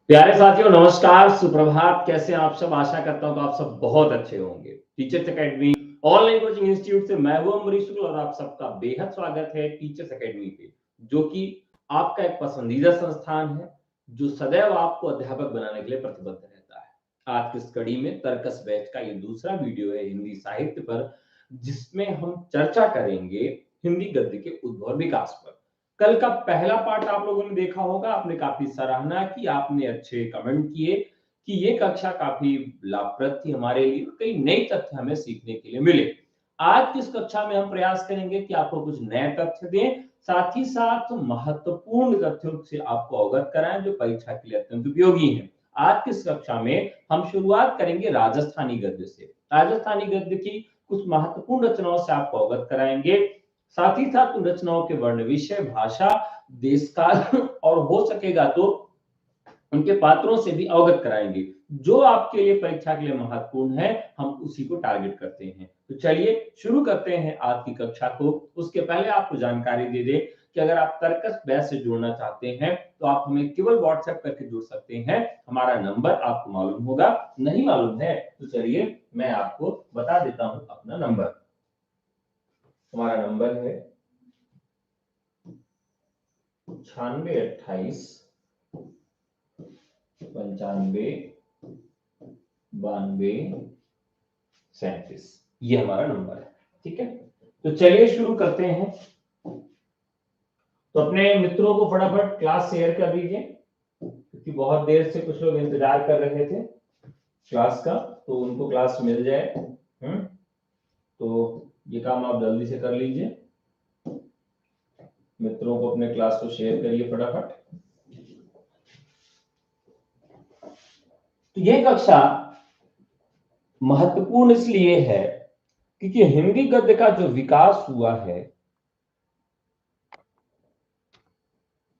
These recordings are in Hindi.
प्यारे साथियों नमस्कार, सुप्रभात। कैसे हैं आप सब? आशा करता हूं कि आप सब बहुत अच्छे होंगे। Teachers academy online coaching institute से मैं हूं अमरीश शुक्ल और आप सबका बेहद स्वागत है टीचर्स एकेडमी पे, जो कि आपका एक पसंदीदा संस्थान है, जो सदैव आपको अध्यापक बनाने के लिए प्रतिबद्ध रहता है। आज की इस कड़ी में तर्कस बैच का ये दूसरा वीडियो है हिंदी साहित्य पर, जिसमें हम चर्चा करेंगे हिंदी गद्य के उद्भव और विकास पर। कल का पहला पार्ट आप लोगों ने देखा होगा, आपने काफी सराहना की, आपने अच्छे कमेंट किए कि ये कक्षा काफी लाभप्रद थी हमारे लिए, कई नए तथ्य हमें सीखने के लिए मिले। आज की इस कक्षा में हम प्रयास करेंगे कि आपको कुछ नए तथ्य दें, साथ ही साथ महत्वपूर्ण तथ्यों से आपको अवगत कराएं जो परीक्षा के लिए अत्यंत उपयोगी हैं। आज की इस कक्षा में हम शुरुआत करेंगे राजस्थानी गद्य से। राजस्थानी गद्य की कुछ महत्वपूर्ण रचनाओं से आपको अवगत कराएंगे, साथ ही साथ उन रचनाओं के वर्ण विषय, भाषा, देश काल और हो सकेगा तो उनके पात्रों से भी अवगत कराएंगे। जो आपके लिए परीक्षा के लिए महत्वपूर्ण है, हम उसी को टारगेट करते हैं। तो चलिए शुरू करते हैं आज की कक्षा को। उसके पहले आपको जानकारी दे दें कि अगर आप तर्कस बैच से जुड़ना चाहते हैं तो आप हमें केवल व्हाट्सएप करके जुड़ सकते हैं। हमारा नंबर आपको मालूम होगा, नहीं मालूम है तो चलिए मैं आपको बता देता हूं अपना नंबर। हमारा नंबर है 9628 95 92 37। ये हमारा नंबर है। ठीक है, तो चलिए शुरू करते हैं। तो अपने मित्रों को फटाफट क्लास शेयर कर दीजिए, क्योंकि बहुत देर से कुछ लोग इंतजार कर रहे थे क्लास का, तो उनको क्लास मिल जाए। तो ये काम आप जल्दी से कर लीजिए, मित्रों को अपने क्लास को शेयर करिए फटाफट। तो ये कक्षा महत्वपूर्ण इसलिए है क्योंकि हिंदी गद्य का जो विकास हुआ है,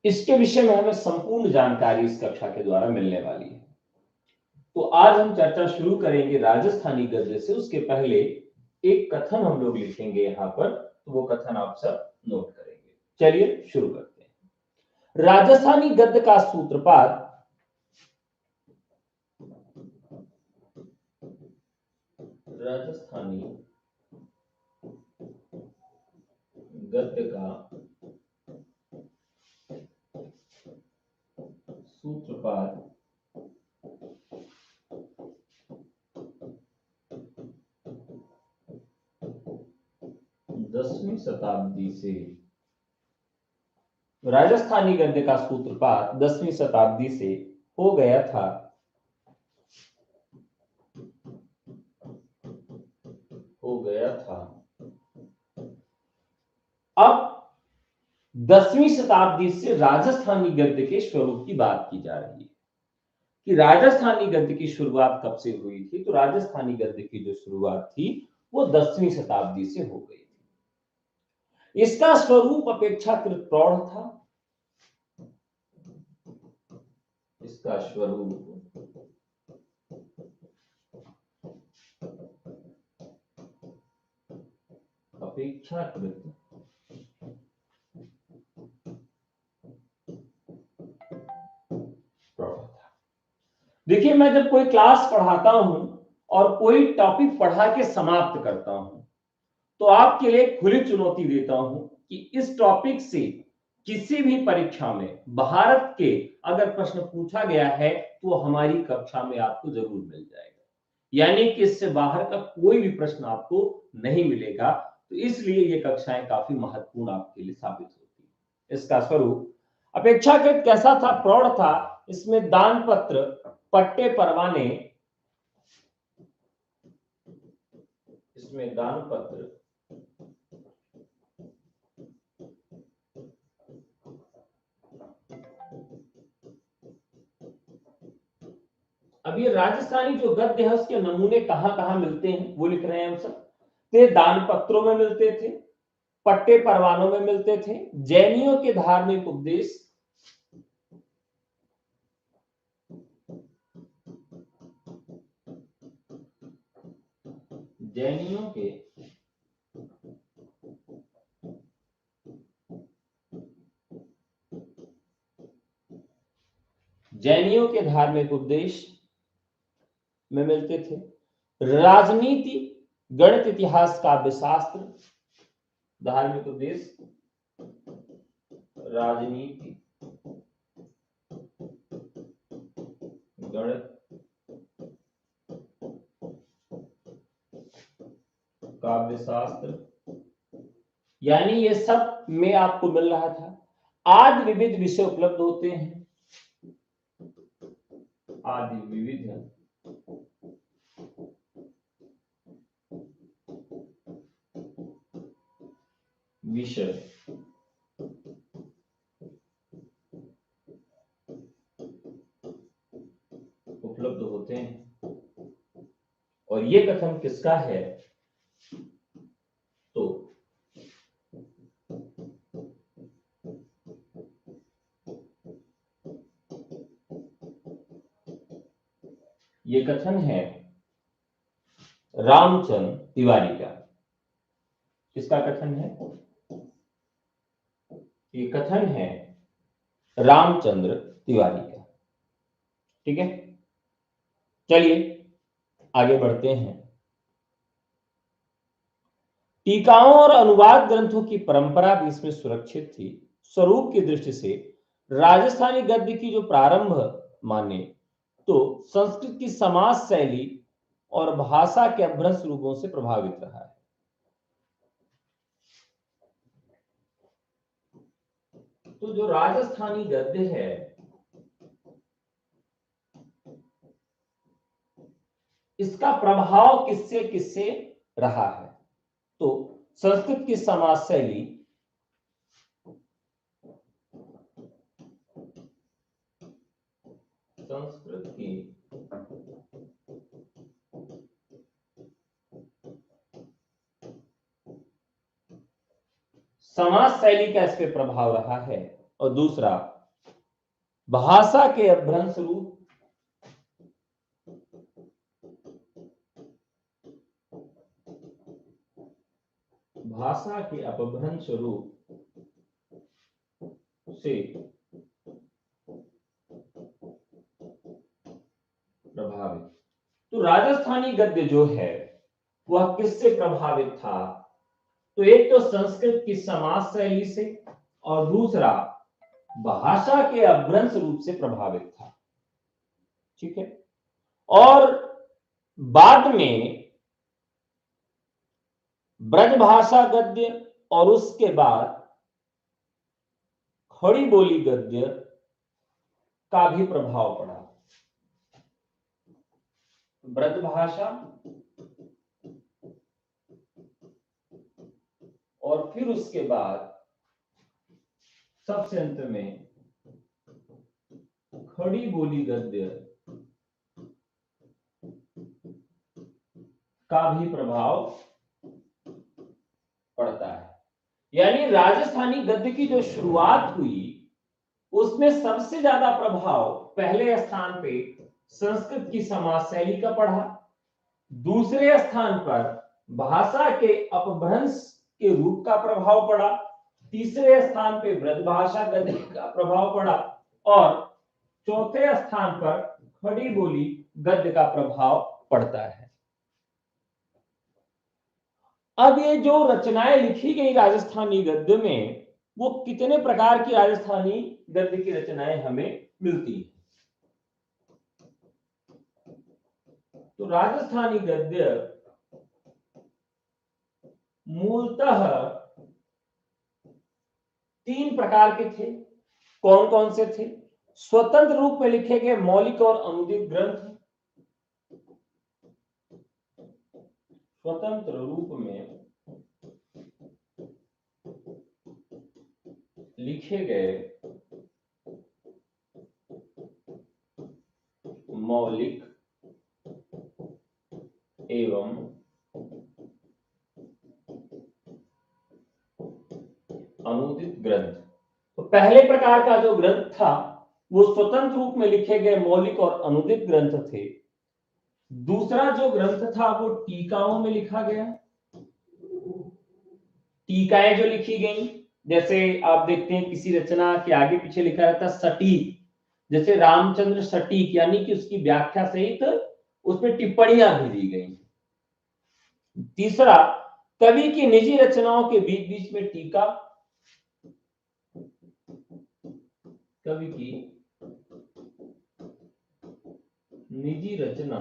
इसके विषय में हमें संपूर्ण जानकारी इस कक्षा के द्वारा मिलने वाली है। तो आज हम चर्चा शुरू करेंगे राजस्थानी गद्य से। उसके पहले एक कथन हम लोग लिखेंगे यहां पर, तो वो कथन आप सब नोट करेंगे। चलिए शुरू करते हैं। राजस्थानी गद्य का सूत्रपात राजस्थानी गद्य का सूत्रपात 10वीं शताब्दी से, राजस्थानी गद्य का सूत्रपात 10वीं शताब्दी से हो गया था। हो गया था। अब 10वीं शताब्दी से राजस्थानी गद्य के स्वरूप की बात की जा रही है कि राजस्थानी गद्य की शुरुआत कब से हुई थी। तो राजस्थानी गद्य की जो शुरुआत थी वो 10वीं शताब्दी से हो गई थी। इसका स्वरूप अपेक्षाकृत प्रौढ़ था। इसका स्वरूप अपेक्षाकृत प्रौढ़ था। देखिए, मैं जब कोई क्लास पढ़ाता हूं और कोई टॉपिक पढ़ा के समाप्त करता हूं, तो आपके लिए खुली चुनौती देता हूं कि इस टॉपिक से किसी भी परीक्षा में भारत के अगर प्रश्न पूछा गया है तो हमारी कक्षा में आपको जरूर मिल जाएगा। यानी कि इससे बाहर का कोई भी प्रश्न आपको नहीं मिलेगा। तो इसलिए ये कक्षाएं काफी महत्वपूर्ण आपके लिए साबित होती है। इसका स्वरूप अपेक्षाकृत कैसा था? प्रौढ़ था। इसमें दान पत्र, पट्टे, परवाने, इसमें दान पत्र, अब ये राजस्थानी जो गद्य है उसके नमूने कहां कहां मिलते हैं वो लिख रहे हैं हम सब। तो ये दान पत्रों में मिलते थे, पट्टे परवानों में मिलते थे, जैनियों के धार्मिक उपदेश, जैनियों के जैनियों के धार्मिक उपदेश में मिलते थे। राजनीति, गणित, इतिहास, काव्य शास्त्र, धार्मिक उपदेश, राजनीति, गणित, काव्य शास्त्र, यानी ये सब में आपको मिल रहा था। आदि विविध विषय उपलब्ध होते हैं। आदि विविध विषय उपलब्ध होते हैं। और ये कथन किसका है? तो ये कथन है रामचंद्र तिवारी का। किसका कथन है? ये कथन है रामचंद्र तिवारी का। ठीक है, चलिए आगे बढ़ते हैं। टीकाओं और अनुवाद ग्रंथों की परंपरा भी इसमें सुरक्षित थी। स्वरूप की दृष्टि से राजस्थानी गद्य की जो प्रारंभ माने तो संस्कृत की समाज शैली और भाषा के अभ्रंश रूपों से प्रभावित रहा है। तो जो राजस्थानी गद्य है इसका प्रभाव किससे किससे रहा है? तो संस्कृत की समाज शैली, संस्कृत की समाज शैली का इस पे प्रभाव रहा है। और दूसरा भाषा के अभ्रंश रूप, भाषा के अपभ्रंश रूप से प्रभावित। तो राजस्थानी गद्य जो है वह किससे प्रभावित था? तो एक तो संस्कृत की समाज शैली से और दूसरा भाषा के अपभ्रंश रूप से प्रभावित था। ठीक है, और बाद में ब्रजभाषा गद्य और उसके बाद खड़ी बोली गद्य का भी प्रभाव पड़ा। ब्रजभाषा और फिर उसके बाद सबसे अंत में खड़ी बोली गद्य का भी प्रभाव पड़ता है। यानी राजस्थानी गद्य की जो शुरुआत हुई उसमें सबसे ज्यादा प्रभाव पहले स्थान पे संस्कृत की समाज शैली का पड़ा, दूसरे स्थान पर भाषा के अपभ्रंश के रूप का प्रभाव पड़ा, तीसरे स्थान पे ब्रजभाषा गद्य का प्रभाव पड़ा और चौथे स्थान पर खड़ी बोली गद्य का प्रभाव पड़ता है। अब ये जो रचनाएं लिखी गई राजस्थानी गद्य में वो कितने प्रकार की राजस्थानी गद्य की रचनाएं हमें मिलती हैं? तो राजस्थानी गद्य मूलतः 3 प्रकार के थे। कौन कौन से थे? स्वतंत्र रूप में लिखे गए मौलिक और अनुदित ग्रंथ, स्वतंत्र रूप में लिखे गए मौलिक एवं अनुदित ग्रंथ। तो पहले प्रकार का जो ग्रंथ था वो स्वतंत्र रूप में लिखे गए मौलिक और अनुदित ग्रंथ थे। दूसरा जो ग्रंथ था वो टीकाओं में लिखा गया। टीकाएं जो लिखी गई, जैसे आप देखते हैं किसी रचना के आगे पीछे लिखा रहता सटीक, जैसे रामचंद्र सटीक यानी कि उसकी व्याख्या सहित उसमें टिप्पणियां भी दी गई। तीसरा, कवि की निजी रचनाओं के बीच बीच में टीका। कवि की निजी रचना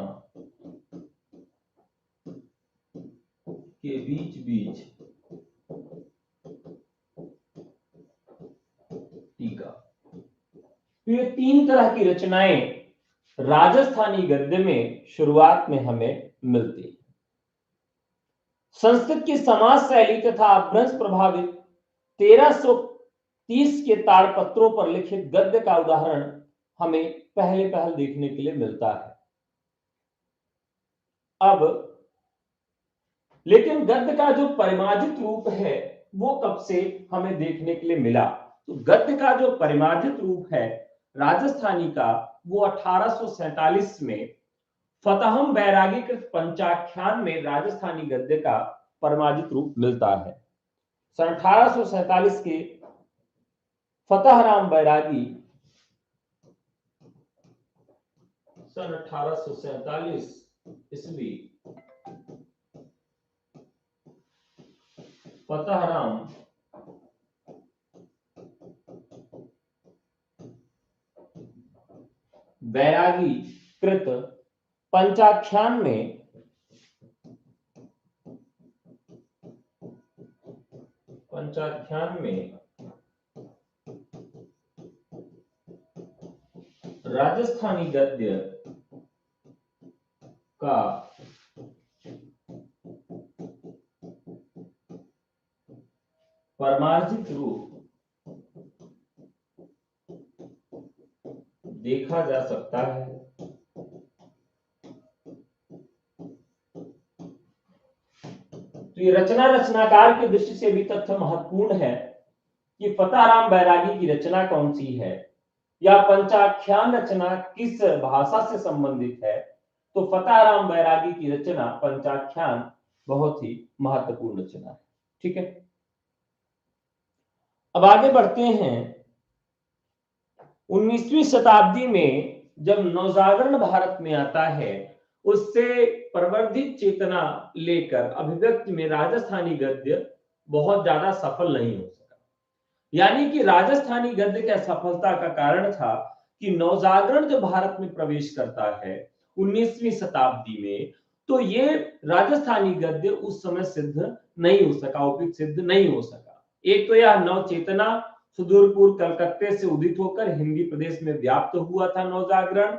के बीच बीच टीका। तो ये तीन तरह की रचनाएं राजस्थानी गद्य में शुरुआत में हमें मिलती है। संस्कृत की समाज शैली तथा अपभ्रंश प्रभावित 1330 के ताड़पत्रों पर लिखित गद्य का उदाहरण हमें पहले देखने के लिए मिलता है। अब लेकिन गद्य का जो परिमार्जित रूप है वो कब से हमें देखने के लिए मिला? तो गद्य का जो परिमार्जित रूप है राजस्थानी का वो 1847 में फतहम बैरागी कृत पंचाख्यान में राजस्थानी गद्य का परिमार्जित रूप मिलता है। सन 1847 के फतहराम बैरागी सन 1847 ईस्वी फतहराम बैरागी कृत पंचाख्यान में राजस्थानी गद्य का परिमार्जित रूप देखा जा सकता है। तो ये रचनाकार की दृष्टि से भी तथ्य महत्वपूर्ण है कि फतहराम बैरागी की रचना कौन सी है या पंचाख्यान रचना किस भाषा से संबंधित है। तो फतहराम बैरागी की रचना पंचाख्यान बहुत ही महत्वपूर्ण रचना है। ठीक है, अब आगे बढ़ते हैं। 19वीं शताब्दी में जब नवजागरण भारत में आता है उससे प्रवर्धित चेतना लेकर अभिव्यक्ति में राजस्थानी गद्य बहुत ज्यादा सफल नहीं हो सका। यानी कि राजस्थानी गद्य की असफलता का कारण था कि नवजागरण जब भारत में प्रवेश करता है 19वीं शताब्दी में तो ये राजस्थानी गद्य उस समय सिद्ध नहीं हो सका, उपयुक्त सिद्ध नहीं हो सका। एक तो यह नव चेतना सुदूर पूर्व कलकत्ते से उदित होकर हिंदी प्रदेश में व्याप्त हुआ था नवजागरण,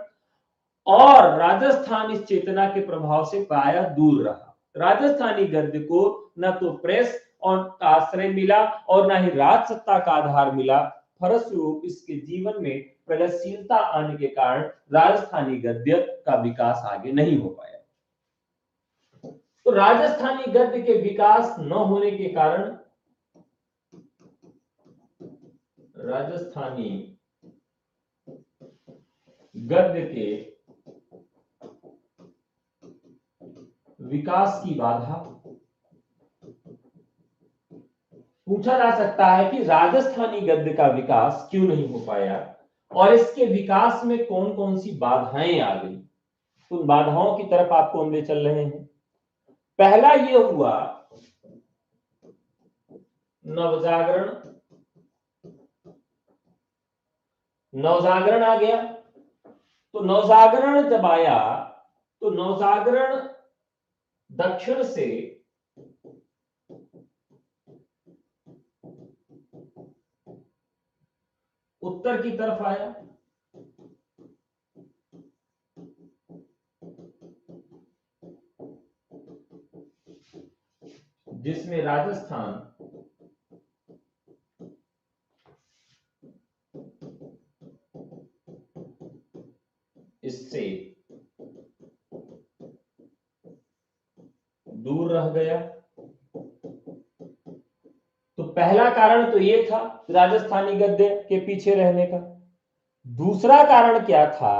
और राजस्थान इस चेतना के प्रभाव से प्रायः दूर रहा। राजस्थानी गद्य को न तो प्रेस और का आश्रय मिला और न ही राज सत्ता का आधार मिला। फलस्वरूप इसके जीवन में प्रगतिशीलता आने के कारण राजस्थानी गद्य का विकास आगे नहीं हो पाया। तो राजस्थानी गद्य के विकास न होने के कारण राजस्थानी गद्य के विकास की बाधा। पूछा जा सकता है कि राजस्थानी गद्य का विकास क्यों नहीं हो पाया और इसके विकास में कौन कौन सी बाधाएं आ गई। तो उन बाधाओं की तरफ आपको हम ले चल रहे हैं। पहला ये हुआ नवजागरण। नवजागरण आ गया, तो नवजागरण जब आया तो नवजागरण दक्षिण से उत्तर की तरफ आया, जिसमें राजस्थान इससे दूर रह गया। तो पहला कारण तो ये था राजस्थानी गद्य के पीछे रहने का। दूसरा कारण क्या था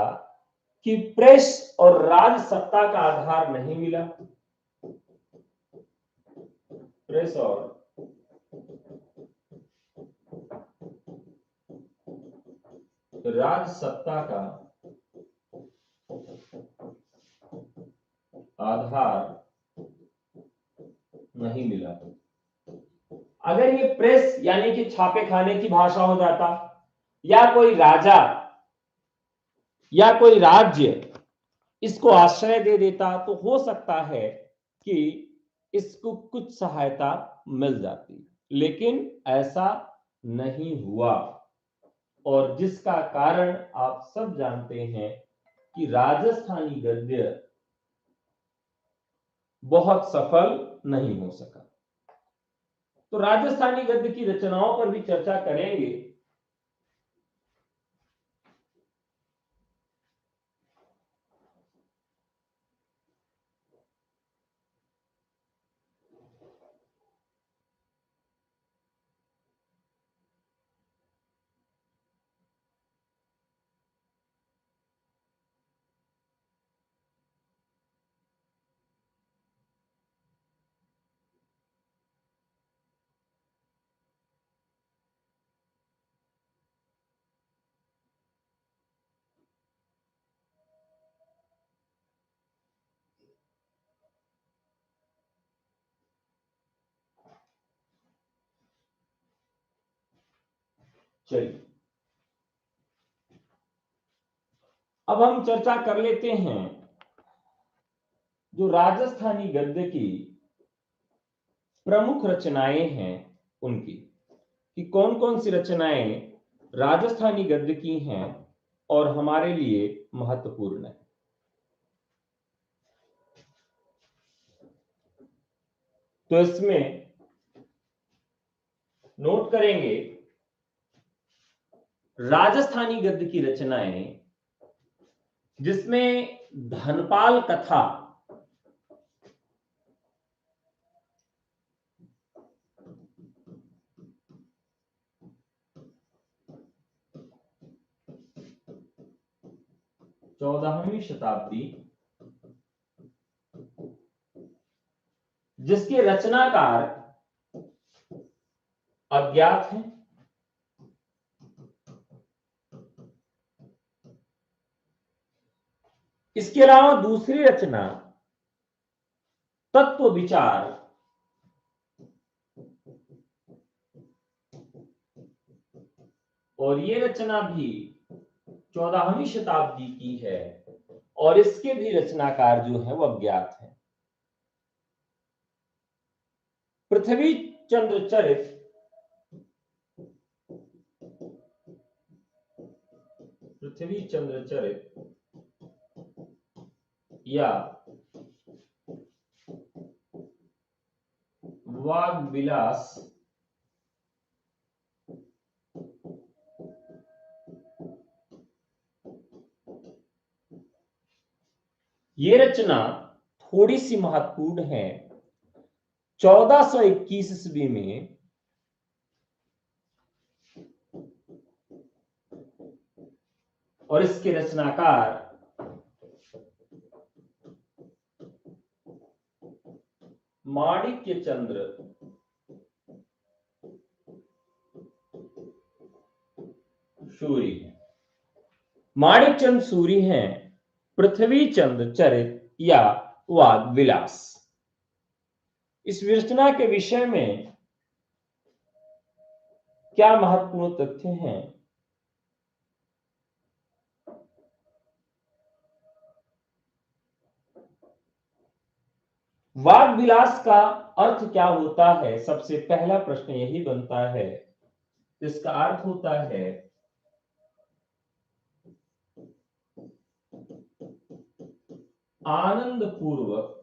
कि प्रेस और राज सत्ता का आधार नहीं मिला। प्रेस और राज सत्ता का आधार नहीं मिला। अगर ये प्रेस यानी कि छापे खाने की भाषा हो जाता, या कोई राजा या कोई राज्य इसको आश्रय दे देता, तो हो सकता है कि इसको कुछ सहायता मिल जाती, लेकिन ऐसा नहीं हुआ। और जिसका कारण आप सब जानते हैं कि राजस्थानी गद्य बहुत सफल नहीं हो सका। तो राजस्थानी गद्य की रचनाओं पर भी चर्चा करेंगे। चलिए, अब हम चर्चा कर लेते हैं जो राजस्थानी गद्य की प्रमुख रचनाएं हैं उनकी, कि कौन कौन सी रचनाएं राजस्थानी गद्य की हैं और हमारे लिए महत्वपूर्ण है। तो इसमें नोट करेंगे राजस्थानी गद्य की रचनाएं जिसमें धनपाल कथा, चौदहवीं शताब्दी, जिसके रचनाकार अज्ञात हैं, इसके अलावा दूसरी रचना तत्व विचार, और ये रचना भी 14वीं शताब्दी की है और इसके भी रचनाकार जो है वो अज्ञात है। पृथ्वी चंद्र चरित, पृथ्वी चंद्र चरित या वाग विलास, ये रचना थोड़ी सी महत्वपूर्ण है। 1421 ईस्वी में और इसके रचनाकार माणिक्य चंद्र सूरी है। माणिक चंद सूरी हैं पृथ्वी चंद्र चरित या वाग विलास। इस रचना के विषय में क्या महत्वपूर्ण तथ्य हैं? वाग विलास का अर्थ क्या होता है? सबसे पहला प्रश्न यही बनता है। इसका अर्थ होता है आनंद पूर्वक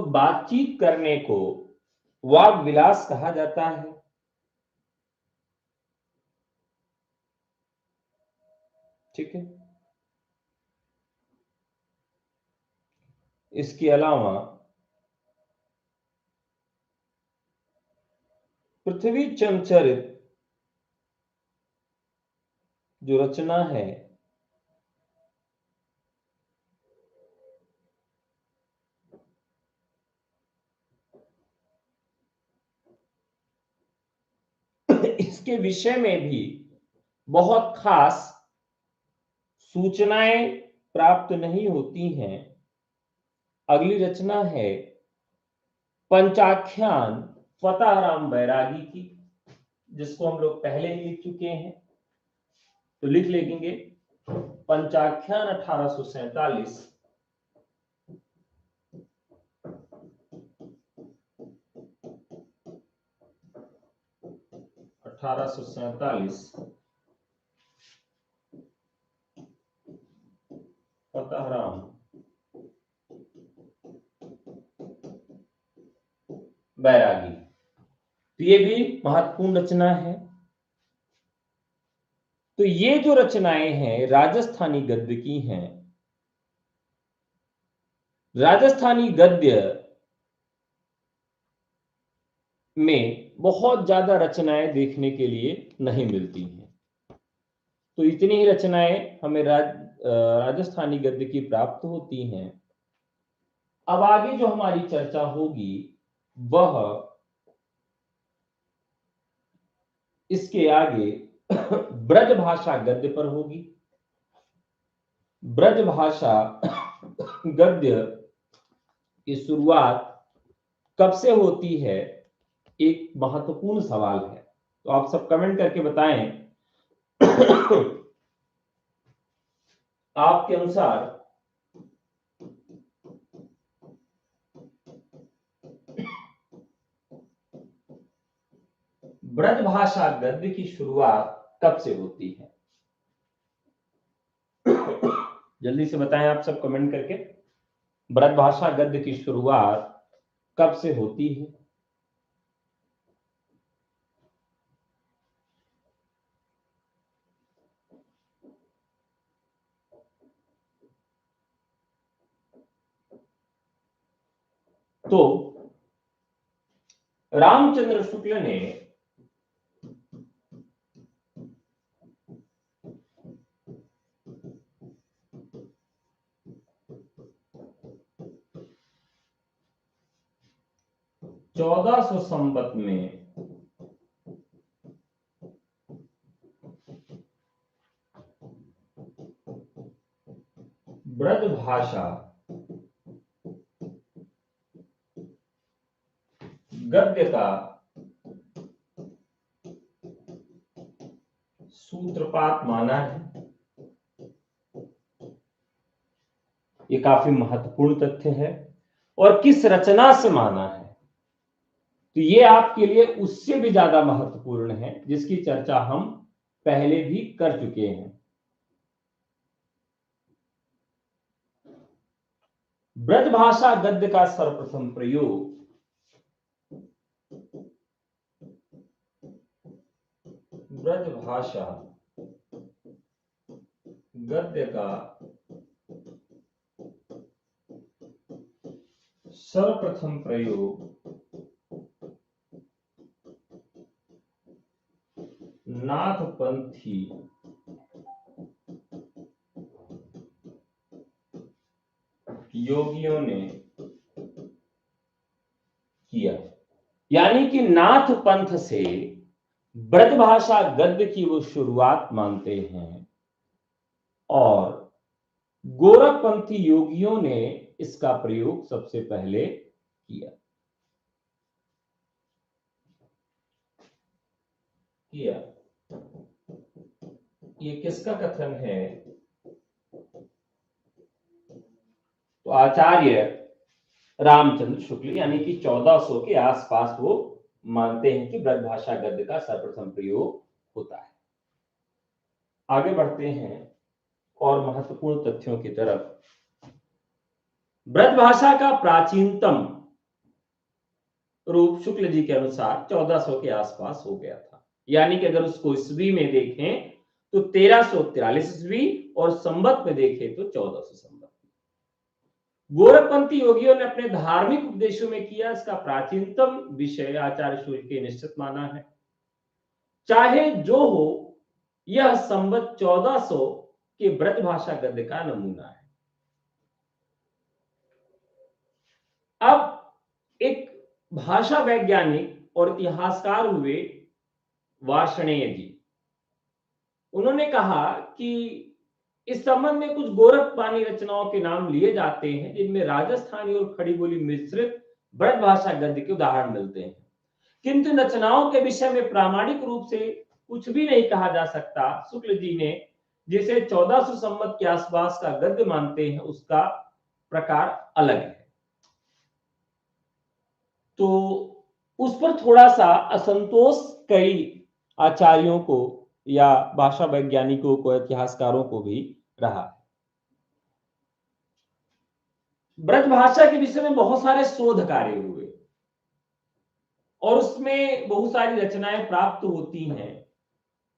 बातचीत करने को वाग विलास कहा जाता है। ठीक है, इसके अलावा पृथ्वी चंद्र चरित जो रचना है जिसके विषय में भी बहुत खास सूचनाएं प्राप्त नहीं होती हैं। अगली रचना है पंचाख्यान फतेहराम बैरागी की, जिसको हम लोग पहले ही लिख चुके हैं, तो लिख लेंगे पंचाख्यान 1847। फतेहराम बैरागी, तो ये भी महत्वपूर्ण रचना है। तो ये जो रचनाएं हैं राजस्थानी गद्य की हैं। राजस्थानी गद्य में बहुत ज्यादा रचनाएं देखने के लिए नहीं मिलती हैं, तो इतनी ही रचनाएं हमें राजस्थानी गद्य की प्राप्त होती हैं। अब आगे जो हमारी चर्चा होगी वह इसके आगे ब्रज भाषा गद्य पर होगी। ब्रज भाषा गद्य की शुरुआत कब से होती है, एक महत्वपूर्ण सवाल है। तो आप सब कमेंट करके बताएं आपके अनुसार ब्रज भाषा गद्य की शुरुआत कब से होती है। जल्दी से बताएं आप सब कमेंट करके, ब्रज भाषा गद्य की शुरुआत कब से होती है। तो रामचंद्र शुक्ल ने चौदह सौ संवत में ब्रज भाषा गद्य का सूत्रपात माना है। ये काफी महत्वपूर्ण तथ्य है। और किस रचना से माना है, तो ये आपके लिए उससे भी ज्यादा महत्वपूर्ण है, जिसकी चर्चा हम पहले भी कर चुके हैं। ब्रज भाषा गद्य का सर्वप्रथम प्रयोग ब्रज भाषा गद्य का सर्वप्रथम प्रयोग नाथपंथी योगियों ने किया। यानी कि नाथ पंथ से ब्रज भाषा गद्य की वो शुरुआत मानते हैं और गोरखपंथी योगियों ने इसका प्रयोग सबसे पहले किया। ये किसका कथन है, तो आचार्य रामचंद्र शुक्ल, यानी कि 1400 के आसपास वो मानते हैं कि ब्रज भाषा गद्य का सर्वप्रथम प्रयोग होता है। आगे बढ़ते हैं और महत्वपूर्ण तथ्यों की तरफ। ब्रज भाषा का प्राचीनतम रूप शुक्ल जी के अनुसार 1400 के आसपास हो गया था। यानी कि अगर उसको ईस्वी में देखें तो 1343 ईस्वी और संवत में देखें तो 1400 संवत। गोरखपंथी योगियों ने अपने धार्मिक उपदेशों में किया इसका प्राचीनतम विषय आचार्य सूर्य के निश्चित माना है। चाहे जो हो, यह संवत 1400 के ब्रज भाषा गद्य का नमूना है। अब एक भाषा वैज्ञानिक और इतिहासकार हुए वार्ष्णेय जी, उन्होंने कहा कि इस संबंध में कुछ गोरखपानी रचनाओं के नाम लिए जाते हैं जिनमें राजस्थानी और खड़ी बोली मिश्रित ब्रजभाषा गद्य के उदाहरण मिलते हैं, किंतु रचनाओं के विषय में प्रामाणिक रूप से कुछ भी नहीं कहा जा सकता। शुक्ल जी ने जिसे 1400 संवत के आसपास का गद्य मानते हैं उसका प्रकार अलग है। तो उस पर थोड़ा सा असंतोष कई आचार्यों को या भाषा वैज्ञानिकों को, इतिहासकारों को भी रहा। ब्रजभाषा के विषय में बहुत सारे शोध कार्य हुए और उसमें बहुत सारी रचनाएं प्राप्त होती हैं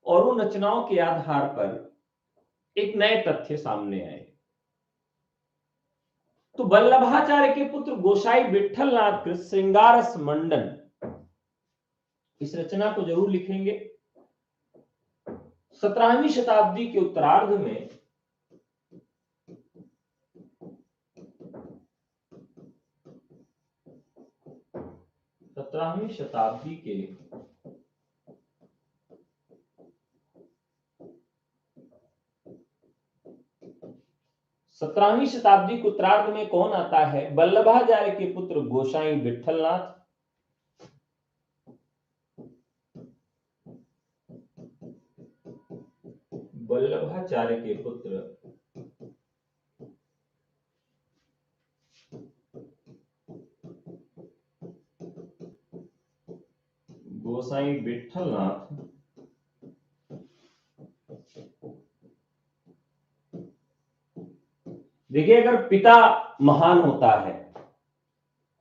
और उन रचनाओं के आधार पर एक नए तथ्य सामने आए। तो वल्लभाचार्य के पुत्र गोसाई विठ्ठलनाथ कृत श्रृंगारस मंडन, इस रचना को जरूर लिखेंगे। 17वीं शताब्दी के उत्तरार्ध में सत्रहवीं शताब्दी के उत्तरार्ध में कौन आता है? वल्लभाचार्य के पुत्र गोसाई विठ्ठलनाथ। वल्लभाचार्य के पुत्र गोसाई विठ्ठलनाथ देखिए, अगर पिता महान होता है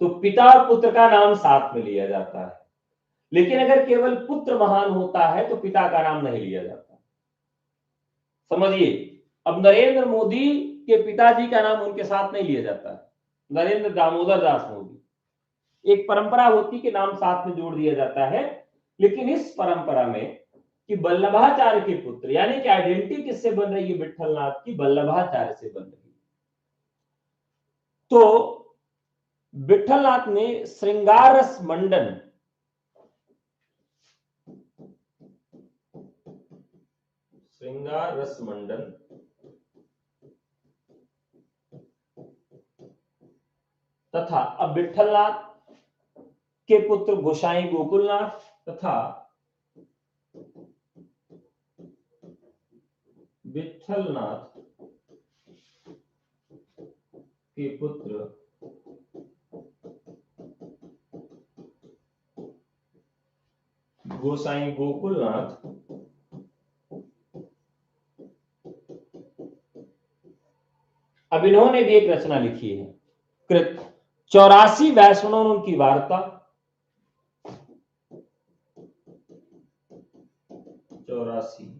तो पिता और पुत्र का नाम साथ में लिया जाता है, लेकिन अगर केवल पुत्र महान होता है तो पिता का नाम नहीं लिया जाता। समझिए, अब नरेंद्र मोदी के पिताजी का नाम उनके साथ नहीं लिया जाता है, नरेंद्र दामोदर दास मोदी। एक परंपरा होती कि नाम साथ में जोड़ दिया जाता है, लेकिन इस परंपरा में कि वल्लभाचार्य के पुत्र, यानी कि आइडेंटिटी किससे बन रही है? विठ्ठलनाथ की वल्लभाचार्य से बन रही है। तो विठ्ठलनाथ ने श्रृंगारस मंडन तथा अब विठ्ठलनाथ के पुत्र गोसाई गोकुलनाथ तथा विठ्ठलनाथ के पुत्र गोसाई गोकुलनाथ अब इन्होंने भी एक रचना लिखी है, कृत 84 वैष्णव की वार्ता। 84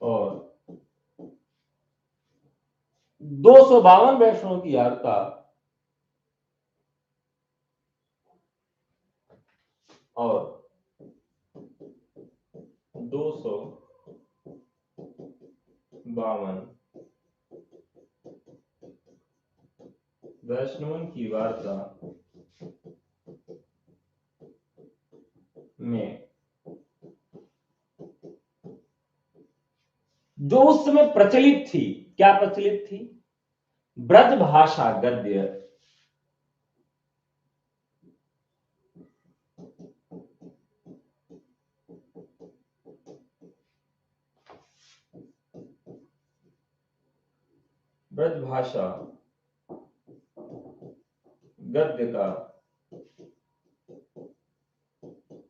और 252 वैष्णव की वार्ता और 252 वैष्णव की वार्ता में जो उस समय प्रचलित थी, क्या प्रचलित थी? ब्रजभाषा गद्य ब्रजभाषा गद्य का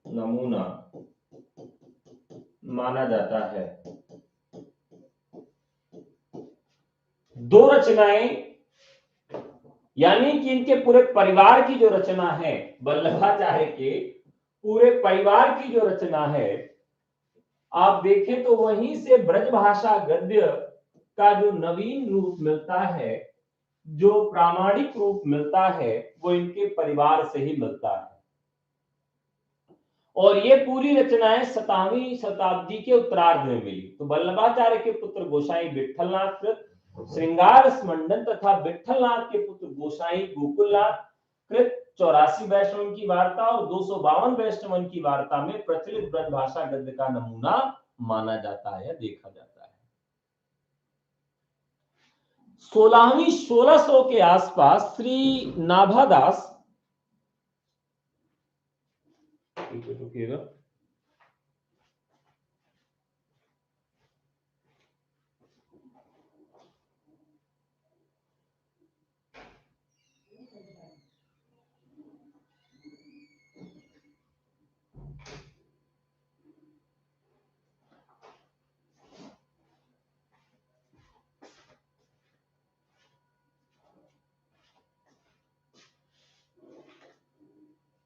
नमूना माना जाता है। दो रचनाएं, यानी कि इनके पूरे परिवार की जो रचना है, वल्लभाचार्य के पूरे परिवार की जो रचना है, आप देखें तो वहीं से ब्रजभाषा गद्य का जो नवीन रूप मिलता है, जो प्रामाणिक रूप मिलता है, वो इनके परिवार से ही मिलता है। और ये पूरी रचनाएं 7वीं शताब्दी के उत्तरार्ध में मिली। तो वल्लभाचार्य के पुत्र गोसाई विठ्ठलनाथ कृत श्रृंगार स्मंडन तथा विठलनाथ के पुत्र गोसाई गोकुलनाथ कृत 84 वैष्णवन की वार्ता और 252 वैष्णवन की वार्ता में प्रचलित ब्रजभाषा गद्य का नमूना माना जाता है या देखा जाता है। 16वीं 1600 के आसपास श्री नाभादास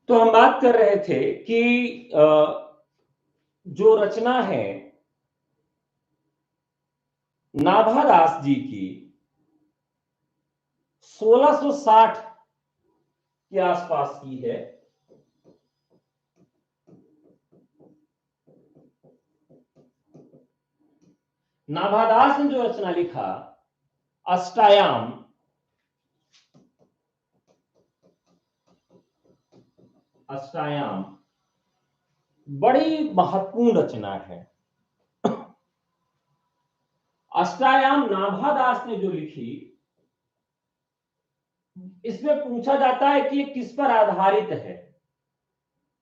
तो हम बात कर रहे थे कि जो रचना है नाभादास जी की 1660 के आसपास की है। नाभादास ने जो रचना लिखा अष्टायाम, अष्टायाम बड़ी महत्वपूर्ण रचना है। अष्टायाम नाभादास ने जो लिखी, इसमें पूछा जाता है कि ये किस पर आधारित है,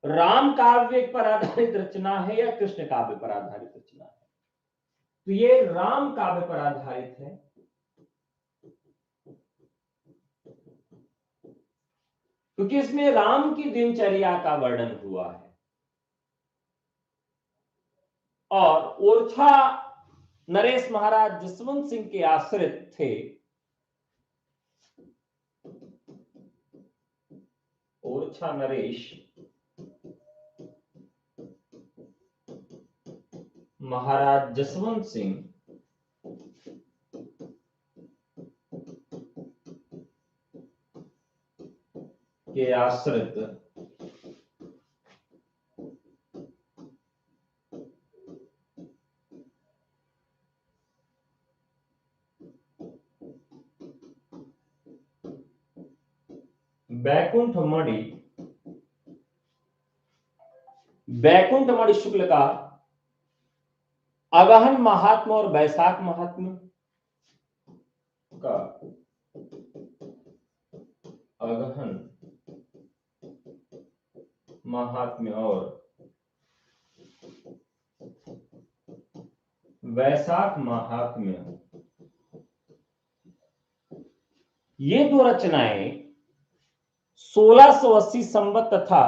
राम काव्य पर आधारित रचना है या कृष्ण काव्य पर आधारित रचना है। तो ये राम काव्य पर आधारित है। क्योंकि इसमें राम की दिनचर्या का वर्णन हुआ है और ओरछा नरेश महाराज जसवंत सिंह के आश्रित थे। ओरछा नरेश महाराज जसवंत सिंह के आश्रित बैकुंठ मणि शुक्ल का अगहन महात्म और बैसाख महात्म का अगहन महात्म्य और वैशाख महात्म्य, ये दो रचनाएं 1680 संवत तथा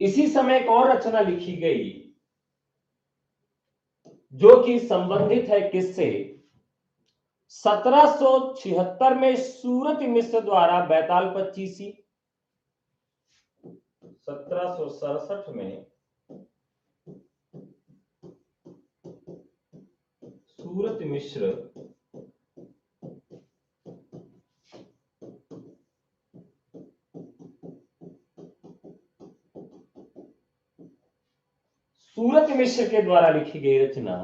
इसी समय एक और रचना लिखी गई जो कि संबंधित है किससे, 1776 में सूरत मिश्र द्वारा बैताल पच्चीसी, 1767 में सूरत मिश्र के द्वारा लिखी गई रचना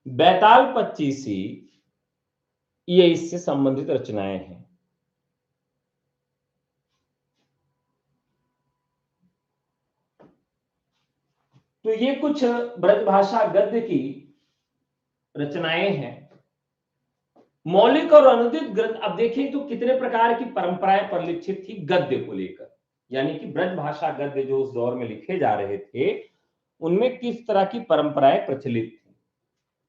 बैताल पच्चीसी, ये इससे संबंधित रचनाएं हैं। तो ये कुछ ब्रजभाषा गद्य की रचनाएं हैं। मौलिक और अनुदित ग्रंथ, अब देखिए तो कितने प्रकार की परंपराएं परिलक्षित थी गद्य को लेकर, यानी कि ब्रजभाषा गद्य जो उस दौर में लिखे जा रहे थे उनमें किस तरह की परंपराएं प्रचलित थी।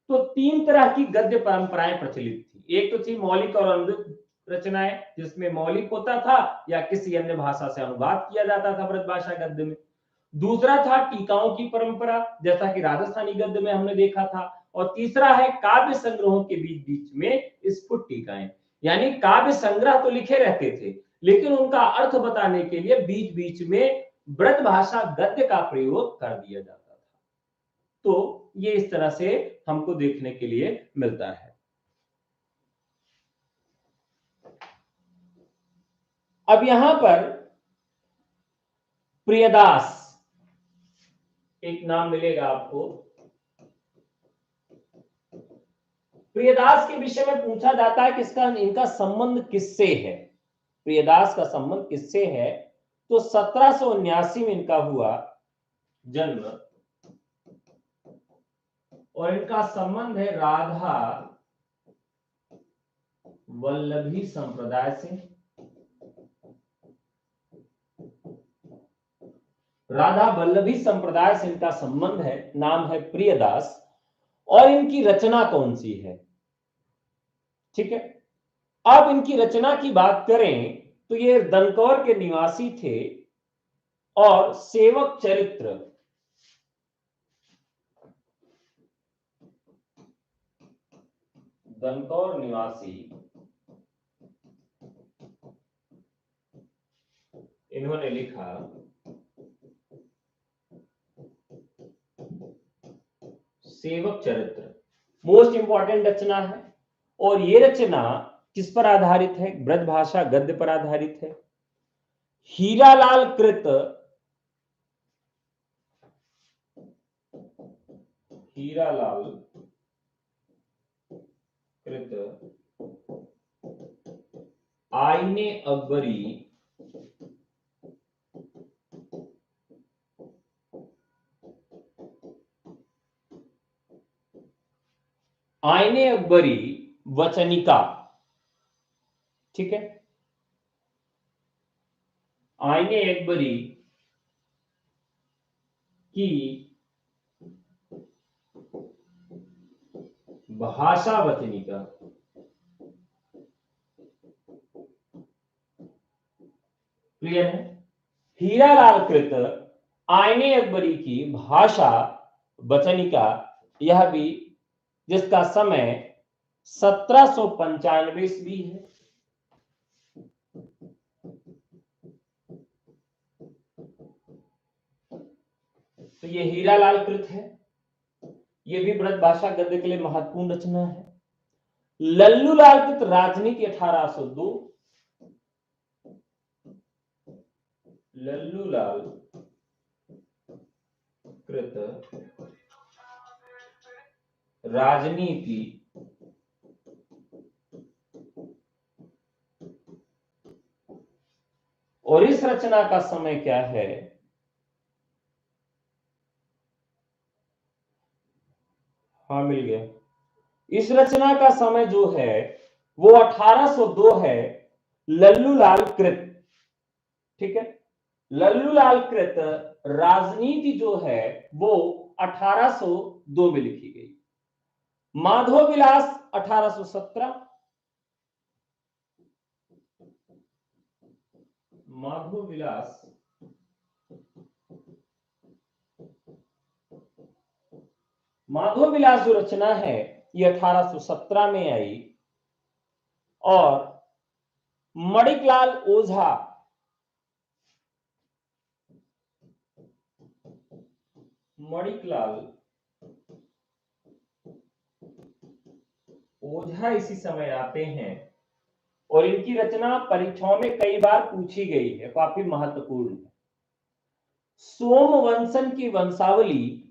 तो 3 तरह की गद्य परंपराएं प्रचलित थी। एक तो थी मौलिक और अनुदित रचनाएं, जिसमें मौलिक होता था या किसी अन्य भाषा से अनुवाद किया जाता था ब्रजभाषा गद्य में। दूसरा था टीकाओं की परंपरा, जैसा कि राजस्थानी गद्य में हमने देखा था। और तीसरा है काव्य संग्रहों के बीच बीच में स्फुट टीकाएं, यानी काव्य संग्रह तो लिखे रहते थे लेकिन उनका अर्थ बताने के लिए बीच बीच में ब्रजभाषा गद्य का प्रयोग कर दिया जाता था। तो ये इस तरह से हमको देखने के लिए मिलता है। अब यहां पर प्रियदास एक नाम मिलेगा आपको। प्रियदास के विषय में पूछा जाता है कि इनका संबंध किससे है। प्रियदास का संबंध किससे है? तो 1779 में इनका हुआ जन्म और इनका संबंध है राधा वल्लभी संप्रदाय से। राधा वल्लभी संप्रदाय से इनका संबंध है, नाम है प्रियदास। और इनकी रचना कौन सी है? ठीक है, अब इनकी रचना की बात करें तो ये दनकौर के निवासी थे और सेवक चरित्र दनकौर निवासी इन्होंने लिखा सेवक चरित्र, मोस्ट इंपॉर्टेंट रचना है। और ये रचना किस पर आधारित है? ब्रजभाषा गद्य पर आधारित है। हीरालाल कृत आईने अकबरी आईने अकबरी वचनिका। ठीक है, आईने अकबरी की भाषा वचनिका। क्लियर है? हीरालाल कृत आईने अकबरी की भाषा वचनिका, यह भी जिसका समय 1795 ईस्वी है। तो ये हीरालाल कृत है, ये भी ब्रजभाषा गद्य के लिए महत्वपूर्ण रचना है। लल्लूलाल कृत राजनीति 1802, लल्लूलाल कृत राजनीति 1802। और इस रचना का समय क्या है? हाँ, मिल गया। इस रचना का समय जो है वो 1802 है, लल्लूलाल कृत। ठीक है, लल्लूलाल कृत राजनीति जो है वो 1802 में लिखी गई। माधव विलास 1817, माधव विलास माधव विलास जो रचना है ये 1817 में आई। और मणिकलाल ओझा मणिकलाल ओझा इसी समय आते हैं और इनकी रचना परीक्षाओं में कई बार पूछी गई है, काफी महत्वपूर्ण है। सोमवंशन की वंशावली,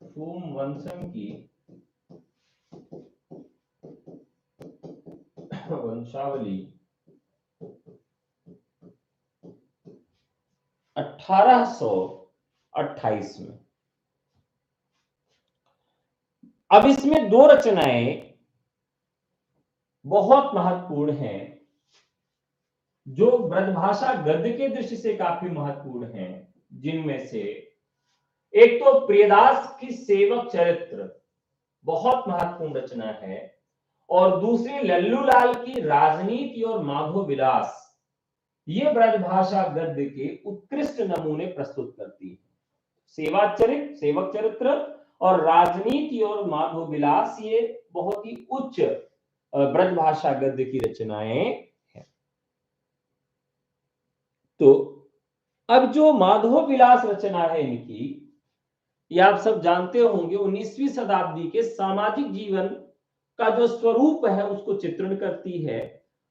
सोमवंशन की वंशावली 1828 में। अब इसमें दो रचनाएं बहुत महत्वपूर्ण हैं जो ब्रजभाषा गद्य के दृष्टि से काफी महत्वपूर्ण हैं, जिनमें से एक तो प्रियदास की सेवक चरित्र बहुत महत्वपूर्ण रचना है और दूसरी लल्लूलाल की राजनीति और माधव विलास, ये ब्रजभाषा गद्य के उत्कृष्ट नमूने प्रस्तुत करती है। सेवक चरित्र और राजनीति और माधव विलास ये बहुत ही उच्च ब्रजभाषा गद्य की रचनाएं हैं। तो अब जो माधव विलास रचना है इनकी, ये आप सब जानते होंगे 19वीं शताब्दी के सामाजिक जीवन का जो स्वरूप है उसको चित्रण करती है।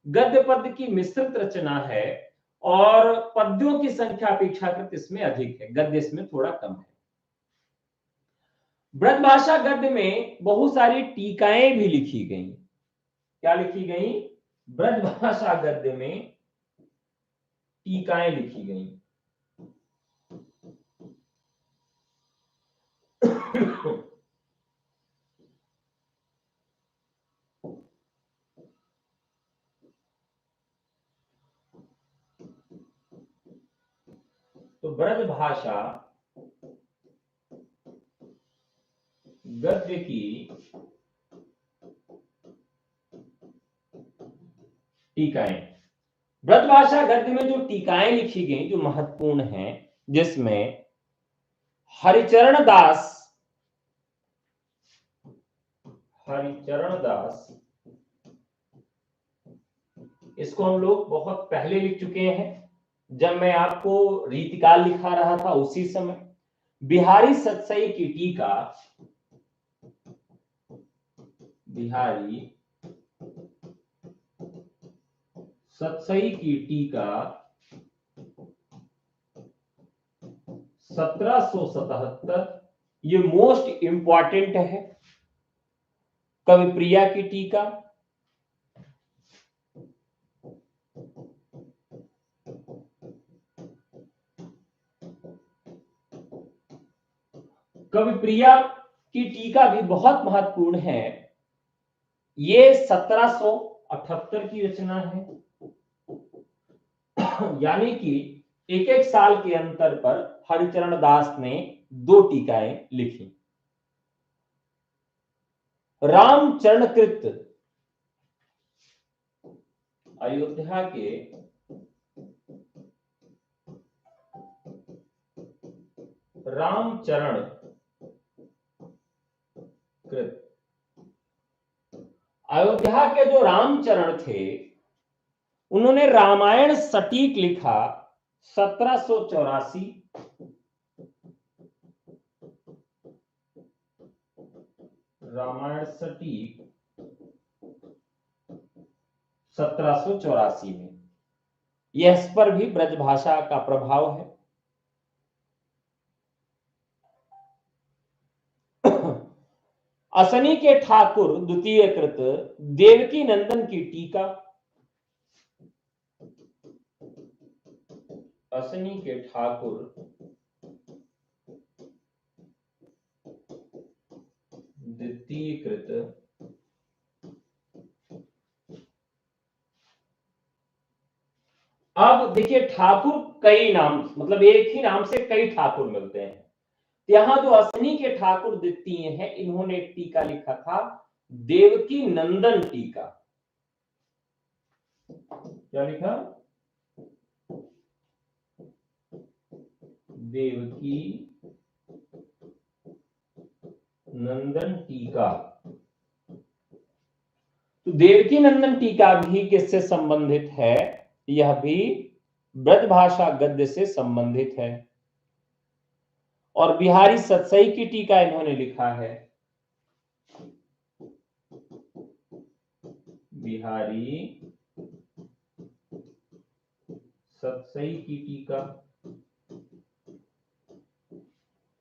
गद्य पद्य की मिश्रित रचना है और पद्यों की संख्या अपेक्षाकृत इसमें अधिक है, गद्य इसमें थोड़ा कम है। ब्रजभाषा गद्य में बहुत सारी टीकाएं भी लिखी गई। क्या लिखी गई? ब्रजभाषा गद्य में टीकाएं लिखी गई। तो ब्रजभाषा गद्य की टीकाएं, ब्रजभाषा गद्य में जो टीकाएं लिखी गई जो महत्वपूर्ण हैं, जिसमें हरिचरण दास इसको हम लोग बहुत पहले लिख चुके हैं, जब मैं आपको रीतिकाल लिखा रहा था उसी समय। बिहारी सतसई की टीका, बिहारी सतसई की टीका 1777, ये मोस्ट इंपॉर्टेंट है। कविप्रिया की टीका, कविप्रिया की टीका भी बहुत महत्वपूर्ण है। ये 1778 की रचना है, यानी कि एक एक साल के अंतर पर हरिचरण दास ने 2 टीकाएं लिखी। रामचरणकृत, अयोध्या के रामचरण कृत, अयोध्या के जो रामचरण थे उन्होंने रामायण सटीक लिखा 1784, रामायण सटीक 1784 में। यह इस पर भी ब्रजभाषा का प्रभाव है। असनी के ठाकुर द्वितीय कृत देवकी नंदन की टीका, असनी के ठाकुर द्वितीय कृत अब देखिए ठाकुर कई नाम, मतलब एक ही नाम से कई ठाकुर मिलते हैं। यहां जो असनी के ठाकुर द्वितीय हैं, इन्होंने एक टीका लिखा था देवकी नंदन टीका। क्या लिखा? देवकी नंदन टीका। तो देवकी नंदन टीका भी किससे संबंधित है? यह भी ब्रजभाषा गद्य से संबंधित है। और बिहारी सतसई की टीका इन्होंने लिखा है, बिहारी सतसई की टीका।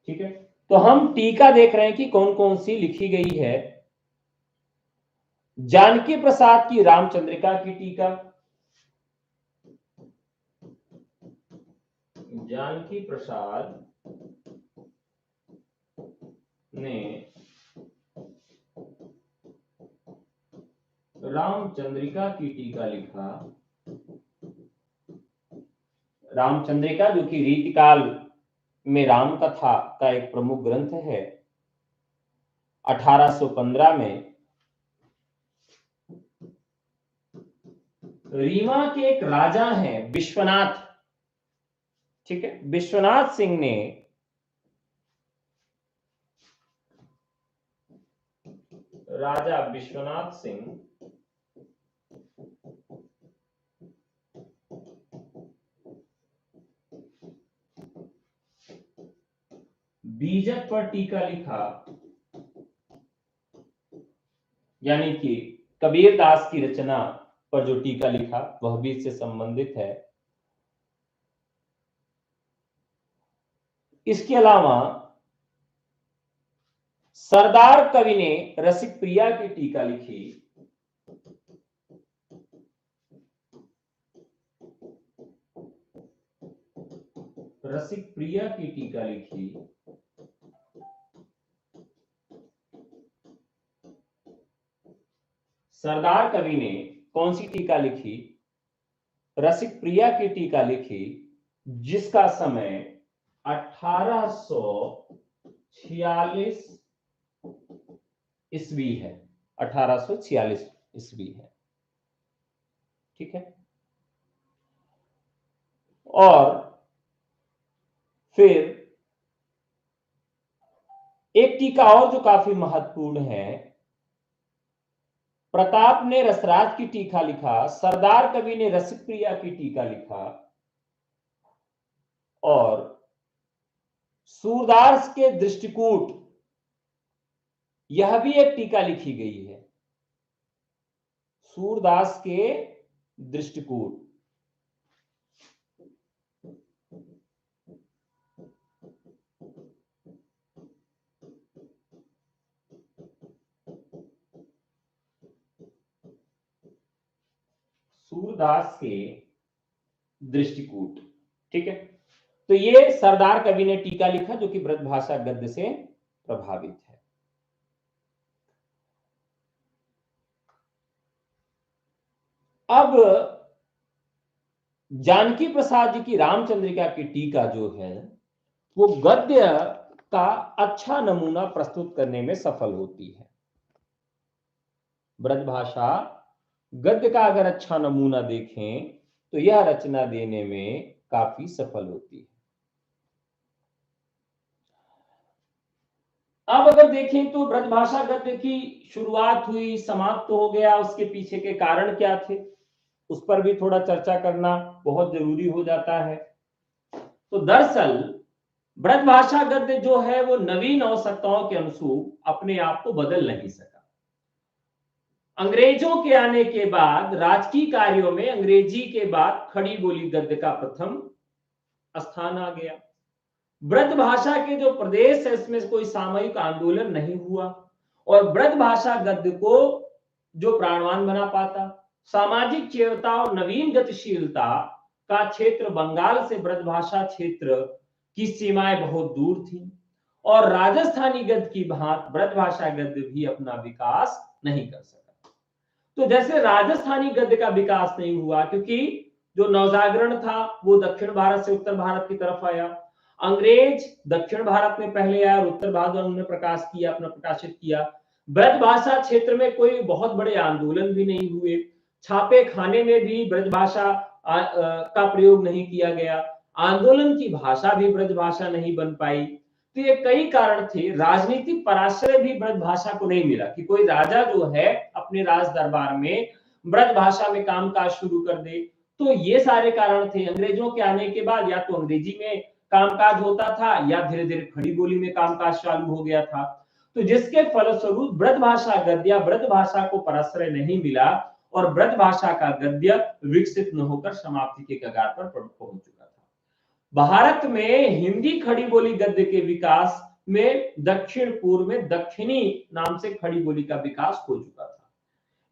ठीक है, तो हम टीका देख रहे हैं कि कौन कौन सी लिखी गई है। जानकी प्रसाद की रामचंद्रिका की टीका, जानकी प्रसाद ने रामचंद्रिका की टीका लिखा। रामचंद्रिका जो कि रीतिकाल में राम कथा का एक प्रमुख ग्रंथ है, 1815 में रीवा के एक राजा हैं विश्वनाथ, ठीक है, विश्वनाथ सिंह ने राजा विश्वनाथ सिंह बीजक पर टीका लिखा। यानी कि कबीर दास की रचना पर जो टीका लिखा वह भी इससे संबंधित है। इसके अलावा सरदार कवि ने रसिक प्रिया की टीका लिखी। रसिक प्रिया की टीका लिखी। सरदार कवि ने कौन सी टीका लिखी? रसिक प्रिया की टीका लिखी, जिसका समय 1846 ईस्वी है। 1846 ईस्वी है, ठीक है। और फिर एक टीका और जो काफी महत्वपूर्ण है, प्रताप ने रसराज की टीका लिखा, सरदार कवि ने रसिक प्रिया की टीका लिखा और सूरदास के दृष्टिकूट यह भी एक टीका लिखी गई है। सूरदास के दृष्टिकूट। सूरदास के दृष्टिकूट, ठीक है। तो ये सरदार कवि ने टीका लिखा जो कि ब्रजभाषा गद्य से प्रभावित है। अब जानकी प्रसाद जी की रामचंद्रिका की टीका जो है वो गद्य का अच्छा नमूना प्रस्तुत करने में सफल होती है। ब्रजभाषा गद्य का अगर अच्छा नमूना देखें तो यह रचना देने में काफी सफल होती है। अब अगर देखें तो ब्रजभाषा गद्य की शुरुआत हुई, समाप्त तो हो गया, उसके पीछे के कारण क्या थे उस पर भी थोड़ा चर्चा करना बहुत जरूरी हो जाता है। तो दरअसल ब्रजभाषा गद्य जो है वो नवीन आवश्यकताओं के अनुरूप अपने आप को बदल नहीं सका। अंग्रेजों के आने के बाद राजकीय कार्यों में अंग्रेजी के बाद खड़ी बोली गद्य का प्रथम स्थान आ गया। ब्रजभाषा के जो प्रदेश है इसमें कोई सामूहिक आंदोलन नहीं हुआ और ब्रजभाषा गद्य को जो प्राणवान बना पाता। सामाजिक चेतना और नवीन गतिशीलता का क्षेत्र बंगाल से ब्रजभाषा क्षेत्र की सीमाएं बहुत दूर थी और राजस्थानी गद्य की भांति ब्रजभाषा गद्य भी अपना विकास नहीं कर सका। तो जैसे राजस्थानी गद्य का विकास नहीं हुआ क्योंकि जो नवजागरण था वो दक्षिण भारत से उत्तर भारत की तरफ आया। अंग्रेज दक्षिण भारत में पहले आया और उत्तर भारत में उन्होंने प्रकाश किया, अपना प्रकाशित किया। ब्रजभाषा क्षेत्र में कोई बहुत बड़े आंदोलन भी नहीं हुए। छापे खाने में भी ब्रजभाषा का प्रयोग नहीं किया गया। आंदोलन की भाषा भी ब्रजभाषा नहीं बन पाई। तो ये कई कारण थे। राजनीतिक पराश्रय भी ब्रजभाषा को नहीं मिला कि कोई राजा जो है अपने राज दरबार में ब्रजभाषा में कामकाज शुरू कर दे। तो ये सारे कारण थे। अंग्रेजों के आने के बाद या तो अंग्रेजी में कामकाज होता था या धीरे धीरे खड़ी बोली में कामकाज चालू हो गया था। तो जिसके फलस्वरूप ब्रजभाषा गद्य ब्रजभाषा को पराश्रय नहीं मिला और ब्रजभाषा का गद्य विकसित न होकर समाप्ति के कगार पर पहुंच चुका था। भारत में हिंदी खड़ी बोली गद्य के विकास में दक्षिण पूर्व में दक्षिणी नाम से खड़ी बोली का विकास हो चुका था।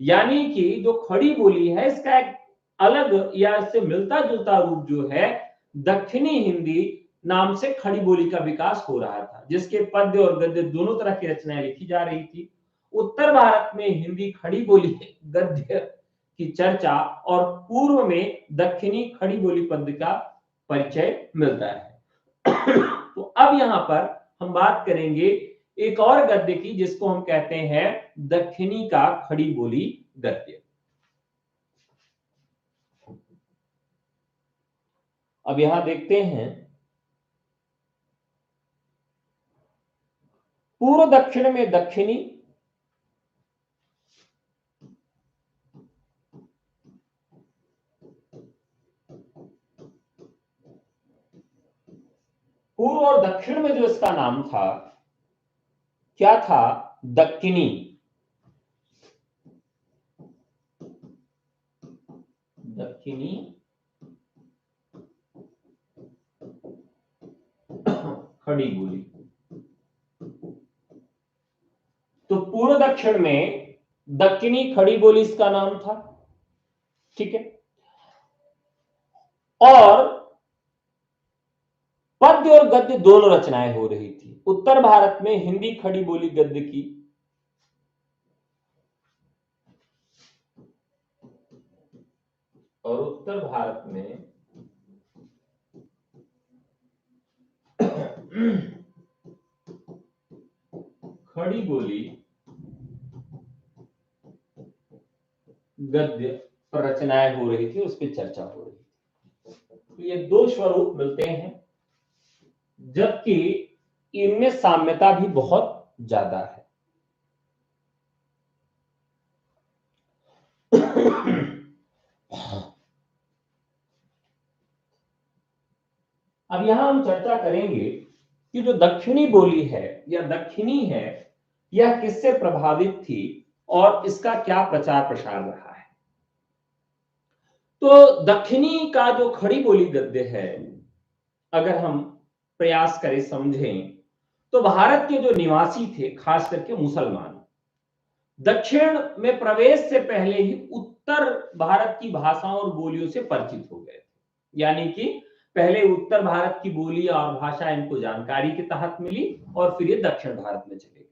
यानी कि जो खड़ी बोली है इसका एक अलग या इससे मिलता जुलता रूप जो है दक्षिणी हिंदी नाम से खड़ी बोली का विकास हो रहा था, जिसके पद्य और गद्य दोनों तरह की रचनाएं लिखी जा रही थी। उत्तर भारत में हिंदी खड़ी बोली गद्य की चर्चा और पूर्व में दक्षिणी खड़ी बोली पद्य का परिचय मिलता है। तो अब यहां पर हम बात करेंगे एक और गद्य की जिसको हम कहते हैं दक्षिणी का खड़ी बोली गद्य। अब यहां देखते हैं पूर्व दक्षिण में दक्षिणी, पूर्व और दक्षिण में जो इसका नाम था क्या था? दक्किनी। दक्षिणी खड़ी बोली। तो पूर्व दक्षिण में दक्षिणी खड़ी बोली इसका नाम था, ठीक है। और पद्य और गद्य दोनों रचनाएं हो रही थी। उत्तर भारत में हिंदी खड़ी बोली गद्य की, और उत्तर भारत में खड़ी बोली गद्य रचनाएं हो रही थी, उस पर चर्चा हो रही थी। तो ये दो स्वरूप मिलते हैं, जबकि इनमें साम्यता भी बहुत ज्यादा है। अब यहां हम चर्चा करेंगे कि जो दक्षिणी बोली है या दक्षिणी है, यह किससे प्रभावित थी और इसका क्या प्रचार प्रसार रहा है। तो दक्षिणी का जो खड़ी बोली गद्य है, अगर हम प्रयास करें समझें, तो भारत के जो निवासी थे, खास करके मुसलमान, दक्षिण में प्रवेश से पहले ही उत्तर भारत की भाषाओं और बोलियों से परिचित हो गए थे। यानी कि पहले उत्तर भारत की बोली और भाषा इनको जानकारी के तहत मिली और फिर ये दक्षिण भारत में चले गए।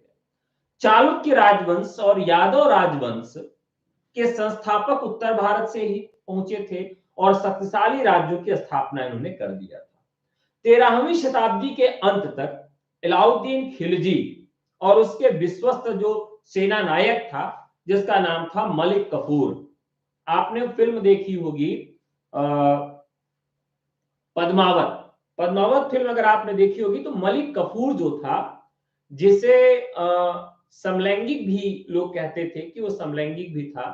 चालुक्य राजवंश और यादव राजवंश के संस्थापक उत्तर भारत से ही पहुंचे थे और शक्तिशाली राज्यों की स्थापना इन्होंने कर दिया था। 13वीं शताब्दी के अंत तक अलाउद्दीन खिलजी और उसके विश्वस्त जो सेना नायक था, जिसका नाम था मलिक कफूर। आपने फिल्म देखी होगी पद्मावत। पद्मावत फिल्म अगर आपने देखी होगी, तो मलिक कफूर जो था, जिसे समलैंगिक भी लोग कहते थे कि वो समलैंगिक भी था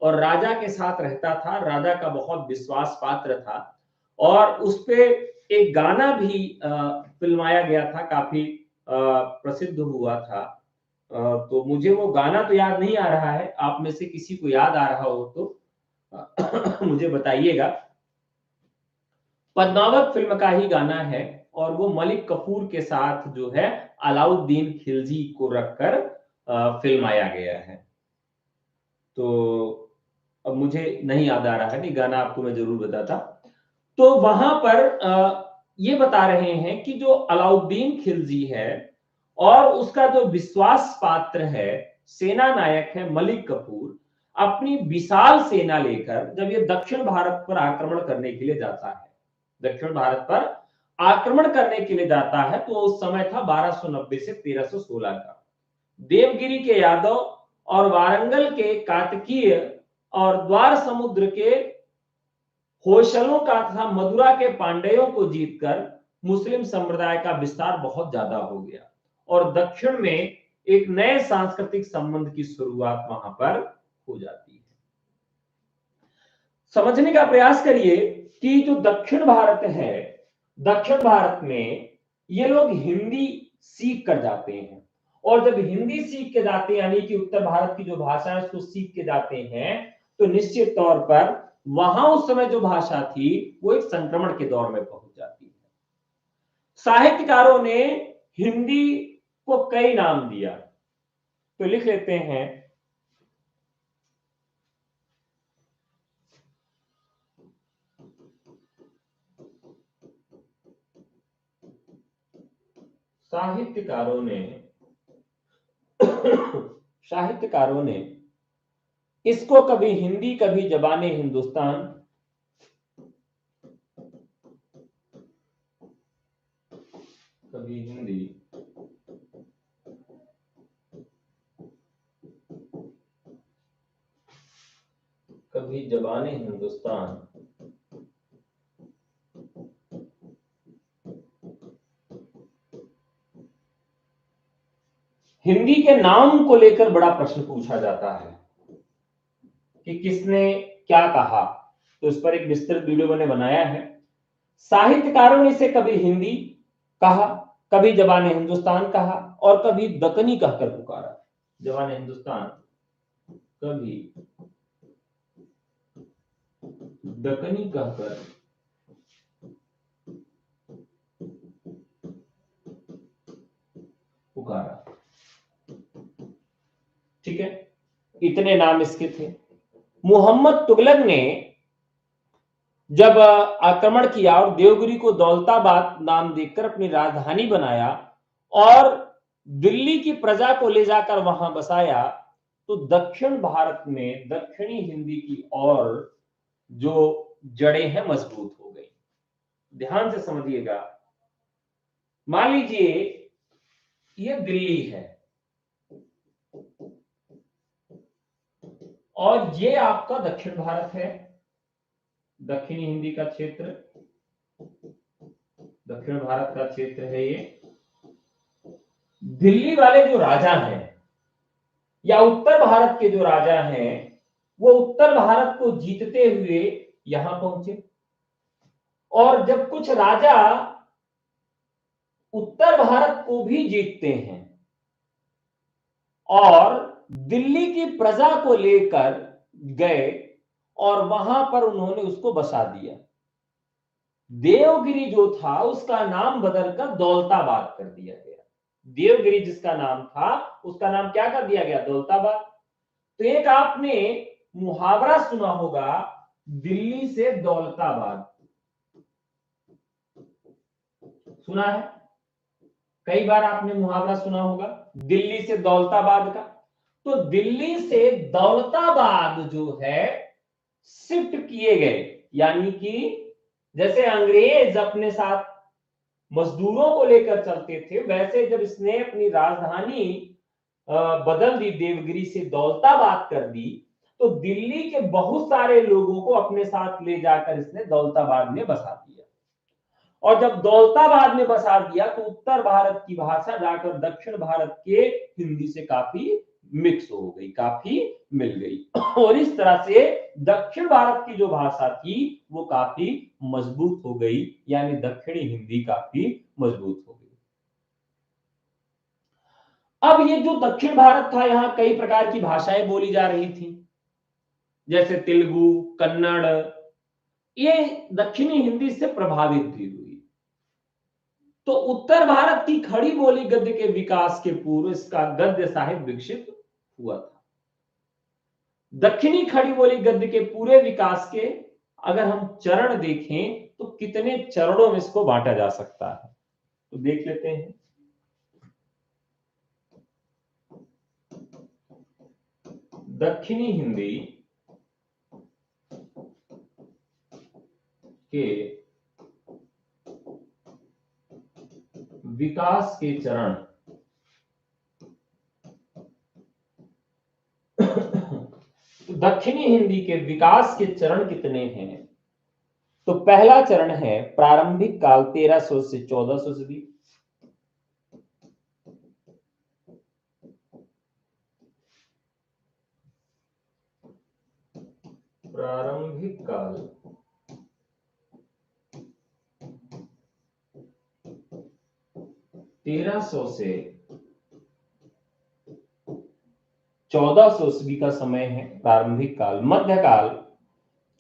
और राजा के साथ रहता था, राजा का बहुत विश्वास पात्र था, और उस पे एक गाना भी फिल्माया गया था, काफी प्रसिद्ध हुआ था। तो मुझे वो गाना तो याद नहीं आ रहा है, आप में से किसी को याद आ रहा हो तो मुझे बताइएगा। पद्मावत फिल्म का ही गाना है और वो मलिक कफूर के साथ जो है अलाउद्दीन खिलजी को रखकर फिल्माया गया है। तो अब मुझे नहीं याद आ रहा है, नहीं गाना आपको मैं जरूर बताता। तो वहां पर ये बता रहे हैं कि जो अलाउद्दीन खिलजी है और उसका जो विश्वास पात्र है, सेना नायक है मलिक कफूर, अपनी विशाल सेना लेकर जब ये दक्षिण भारत पर आक्रमण करने के लिए जाता है, दक्षिण भारत पर आक्रमण करने के लिए जाता है, तो उस समय था 1290 से 1316 का। देवगिरी के यादव और वारंगल के कातकीय और द्वार समुद्र के होयसलों का तथा मदुरा के पांड्यों को जीतकर मुस्लिम संप्रदाय का विस्तार बहुत ज्यादा हो गया और दक्षिण में एक नए सांस्कृतिक संबंध की शुरुआत वहां पर हो जाती है। समझने का प्रयास करिए कि जो दक्षिण भारत है, दक्षिण भारत में ये लोग हिंदी सीख कर जाते हैं, और जब हिंदी सीख के जाते हैं, यानी कि उत्तर भारत की जो भाषा है उसको सीख के जाते हैं, तो निश्चित तौर पर वहां उस समय जो भाषा थी वो एक संक्रमण के दौर में पहुंच जाती है। साहित्यकारों ने हिंदी को कई नाम दिया, तो लिख लेते हैं। साहित्यकारों ने इसको कभी हिंदी, कभी जबाने हिंदुस्तान, कभी हिंदी, कभी जबाने हिंदुस्तान, हिंदी के नाम को लेकर बड़ा प्रश्न पूछा जाता है कि किसने क्या कहा, तो इस पर एक विस्तृत वीडियो मैंने बनाया है। साहित्यकारों ने इसे कभी हिंदी कहा, कभी जबाने हिंदुस्तान कहा और कभी दक्कनी कहकर पुकारा। जबाने हिंदुस्तान, कभी दक्कनी कहकर पुकारा। ठीक है, इतने नाम इसके थे। मोहम्मद तुगलक ने जब आक्रमण किया और देवगिरी को दौलताबाद नाम देकर अपनी राजधानी बनाया और दिल्ली की प्रजा को ले जाकर वहां बसाया, तो दक्षिण भारत में दक्षिणी हिंदी की और जो जड़ें हैं मजबूत हो गई। ध्यान से समझिएगा, मान लीजिए ये दिल्ली है और ये आपका दक्षिण भारत है, दक्षिणी हिंदी का क्षेत्र, दक्षिण भारत का क्षेत्र है ये। दिल्ली वाले जो राजा हैं या उत्तर भारत के जो राजा हैं, वो उत्तर भारत को जीतते हुए यहां पहुंचे, और जब कुछ राजा उत्तर भारत को भी जीतते हैं और दिल्ली की प्रजा को लेकर गए और वहां पर उन्होंने उसको बसा दिया। देवगिरी जो था उसका नाम बदलकर दौलताबाद कर दिया गया। देवगिरी जिसका नाम था उसका नाम क्या कर दिया गया? दौलताबाद। तो एक आपने मुहावरा सुना होगा, दिल्ली से दौलताबाद, सुना है? कई बार आपने मुहावरा सुना होगा दिल्ली से दौलताबाद का। तो दिल्ली से दौलताबाद जो है शिफ्ट किए गए, यानी कि जैसे अंग्रेज अपने साथ मजदूरों को लेकर चलते थे, वैसे जब इसने अपनी राजधानी बदल दी, देवगिरी से दौलताबाद कर दी, तो दिल्ली के बहुत सारे लोगों को अपने साथ ले जाकर इसने दौलताबाद में बसा दिया। और जब दौलताबाद में बसा दिया तो उत्तर भारत की भाषा जाकर दक्षिण भारत के हिंदी से काफी मिक्स हो गई, काफी मिल गई, और इस तरह से दक्षिण भारत की जो भाषा थी वो काफी मजबूत हो गई, यानी दक्षिणी हिंदी काफी मजबूत हो गई। अब ये जो दक्षिण भारत था, यहां कई प्रकार की भाषाएं बोली जा रही थी, जैसे तेलुगु, कन्नड़, ये दक्षिणी हिंदी से प्रभावित भी हुई। तो उत्तर भारत की खड़ी बोली गद्य के विकास के पूर्व इसका गद्य साहित्य विकसित हुआ था। दक्षिणी खड़ी बोली गद्य के पूरे विकास के अगर हम चरण देखें तो कितने चरणों में इसको बांटा जा सकता है, तो देख लेते हैं। दक्षिणी हिंदी के विकास के चरण तो दक्षिणी हिंदी के विकास के चरण कितने हैं? तो पहला चरण है प्रारंभिक काल 1300 से 1400 ईस्वी। प्रारंभिक काल 1300 से 1400 ईस्वी का समय है प्रारंभिक काल। मध्यकाल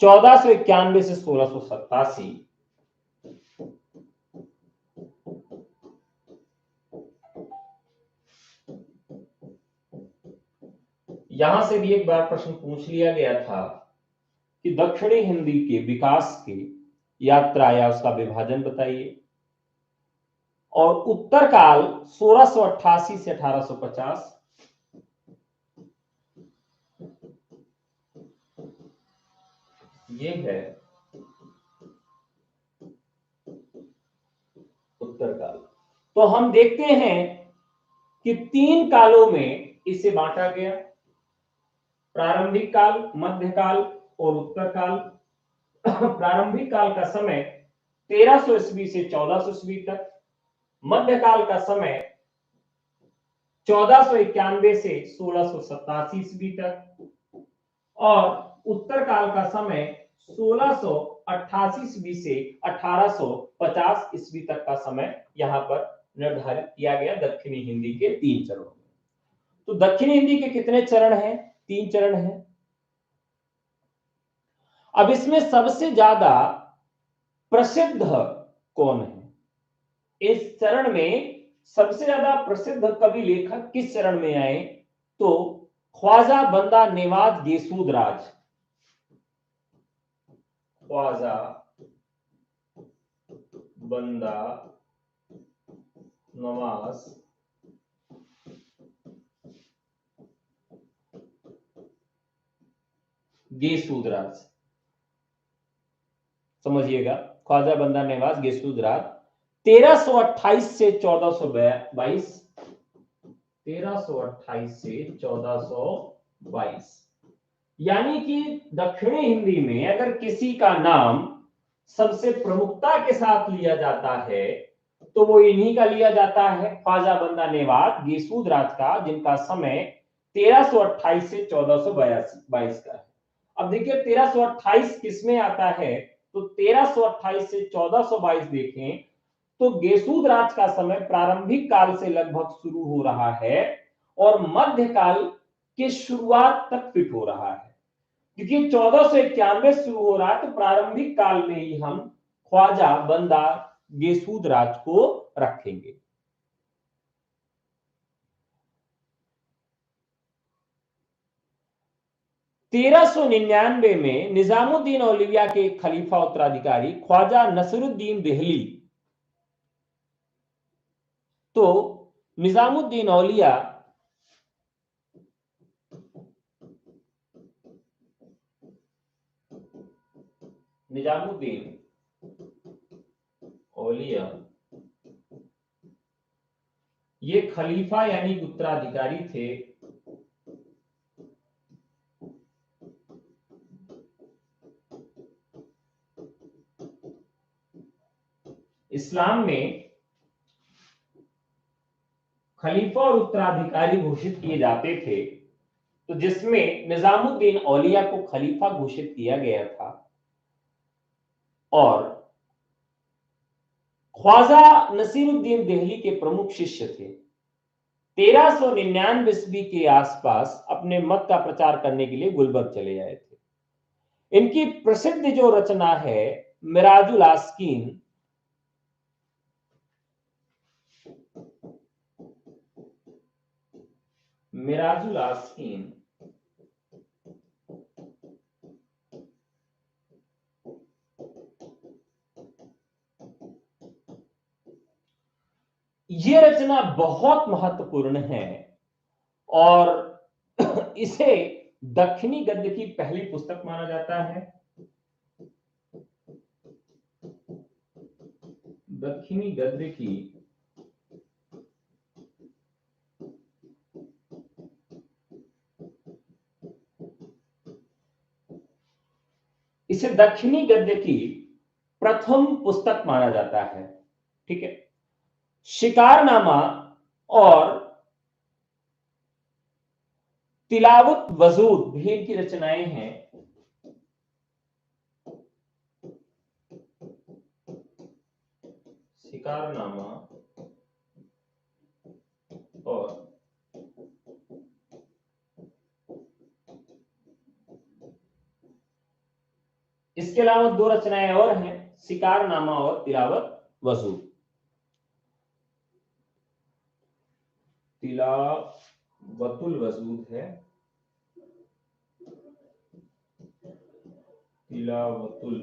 1491 से 1687। यहां से भी एक बार प्रश्न पूछ लिया गया था कि दक्षिणी हिंदी के विकास की यात्रा या उसका विभाजन बताइए, और उत्तर काल 1688 से 1850। ये है उत्तर काल। तो हम देखते हैं कि 3 कालों में इसे बांटा गया, प्रारंभिक काल, मध्यकाल और उत्तर काल। प्रारंभिक काल का समय 1300 ईस्वी से 1400 ईस्वी तक, मध्यकाल का समय 1491 से 1687 ईस्वी तक, और उत्तर काल का समय 1688 ईस्वी से 1850 ईस्वी तक का समय यहां पर निर्धारित किया गया दक्षिणी हिंदी के 3 चरणों में। तो दक्षिणी हिंदी के कितने चरण हैं? 3 चरण हैं। अब इसमें सबसे ज्यादा प्रसिद्ध कौन है? इस चरण में सबसे ज्यादा प्रसिद्ध कवि लेखक किस चरण में आए? तो ख्वाजा बंदा नेवाज गेसूदराज। ख्वाजा बंदा नवाज गेसूदराज, समझिएगा, ख्वाजा बंदा नेवाज गेसूदराज 1328 से 1422, 1328 से 1422। यानी कि दक्षिणी हिंदी में अगर किसी का नाम सबसे प्रमुखता के साथ लिया जाता है तो वो इन्हीं का लिया जाता है, ख्वाजा बंदा नेवाज गेसूदराज का, जिनका समय 1328 से 1422 का है। अब देखिए 1328 किसमें आता है? तो 1328 से 1422 देखें तो गेसूदराज का समय प्रारंभिक काल से लगभग शुरू हो रहा है और मध्यकाल के शुरुआत तक फिट हो रहा है। क्योंकि 1491 शुरू हो रहा है तो प्रारंभिक काल में ही हम ख्वाजा बंदा गेसूदराज को रखेंगे। तेरह सौ 1399 में निजामुद्दीन औलिया के खलीफा उत्तराधिकारी ख्वाजा नसरुद्दीन देहली, तो निजामुद्दीन औलिया औलिया ये खलीफा यानी उत्तराधिकारी थे इस्लाम में। खलीफा और उत्तराधिकारी घोषित किए जाते थे, तो जिसमें निजामुद्दीन औलिया को खलीफा घोषित किया गया था और ख्वाजा नसीरुद्दीन देहली के प्रमुख शिष्य थे। 1399 ईस्वी के आसपास अपने मत का प्रचार करने के लिए गुलबर्ग चले आए थे। इनकी प्रसिद्ध जो रचना है मिराजुल आस्कीन, मिराजुल आस्कीन ये रचना बहुत महत्वपूर्ण है और इसे दक्षिणी गद्य की पहली पुस्तक माना जाता है। दक्षिणी गद्य की इसे दक्षिणी गद्य की प्रथम पुस्तक माना जाता है। ठीक है, शिकारनामा और तिलावत वजूद भी इनकी रचनाएं हैं। शिकारनामा और इसके अलावा दो रचनाएं और हैं, शिकारनामा और तिलावत वजूद। तिलावतुल वजूद है, तिलावतुल,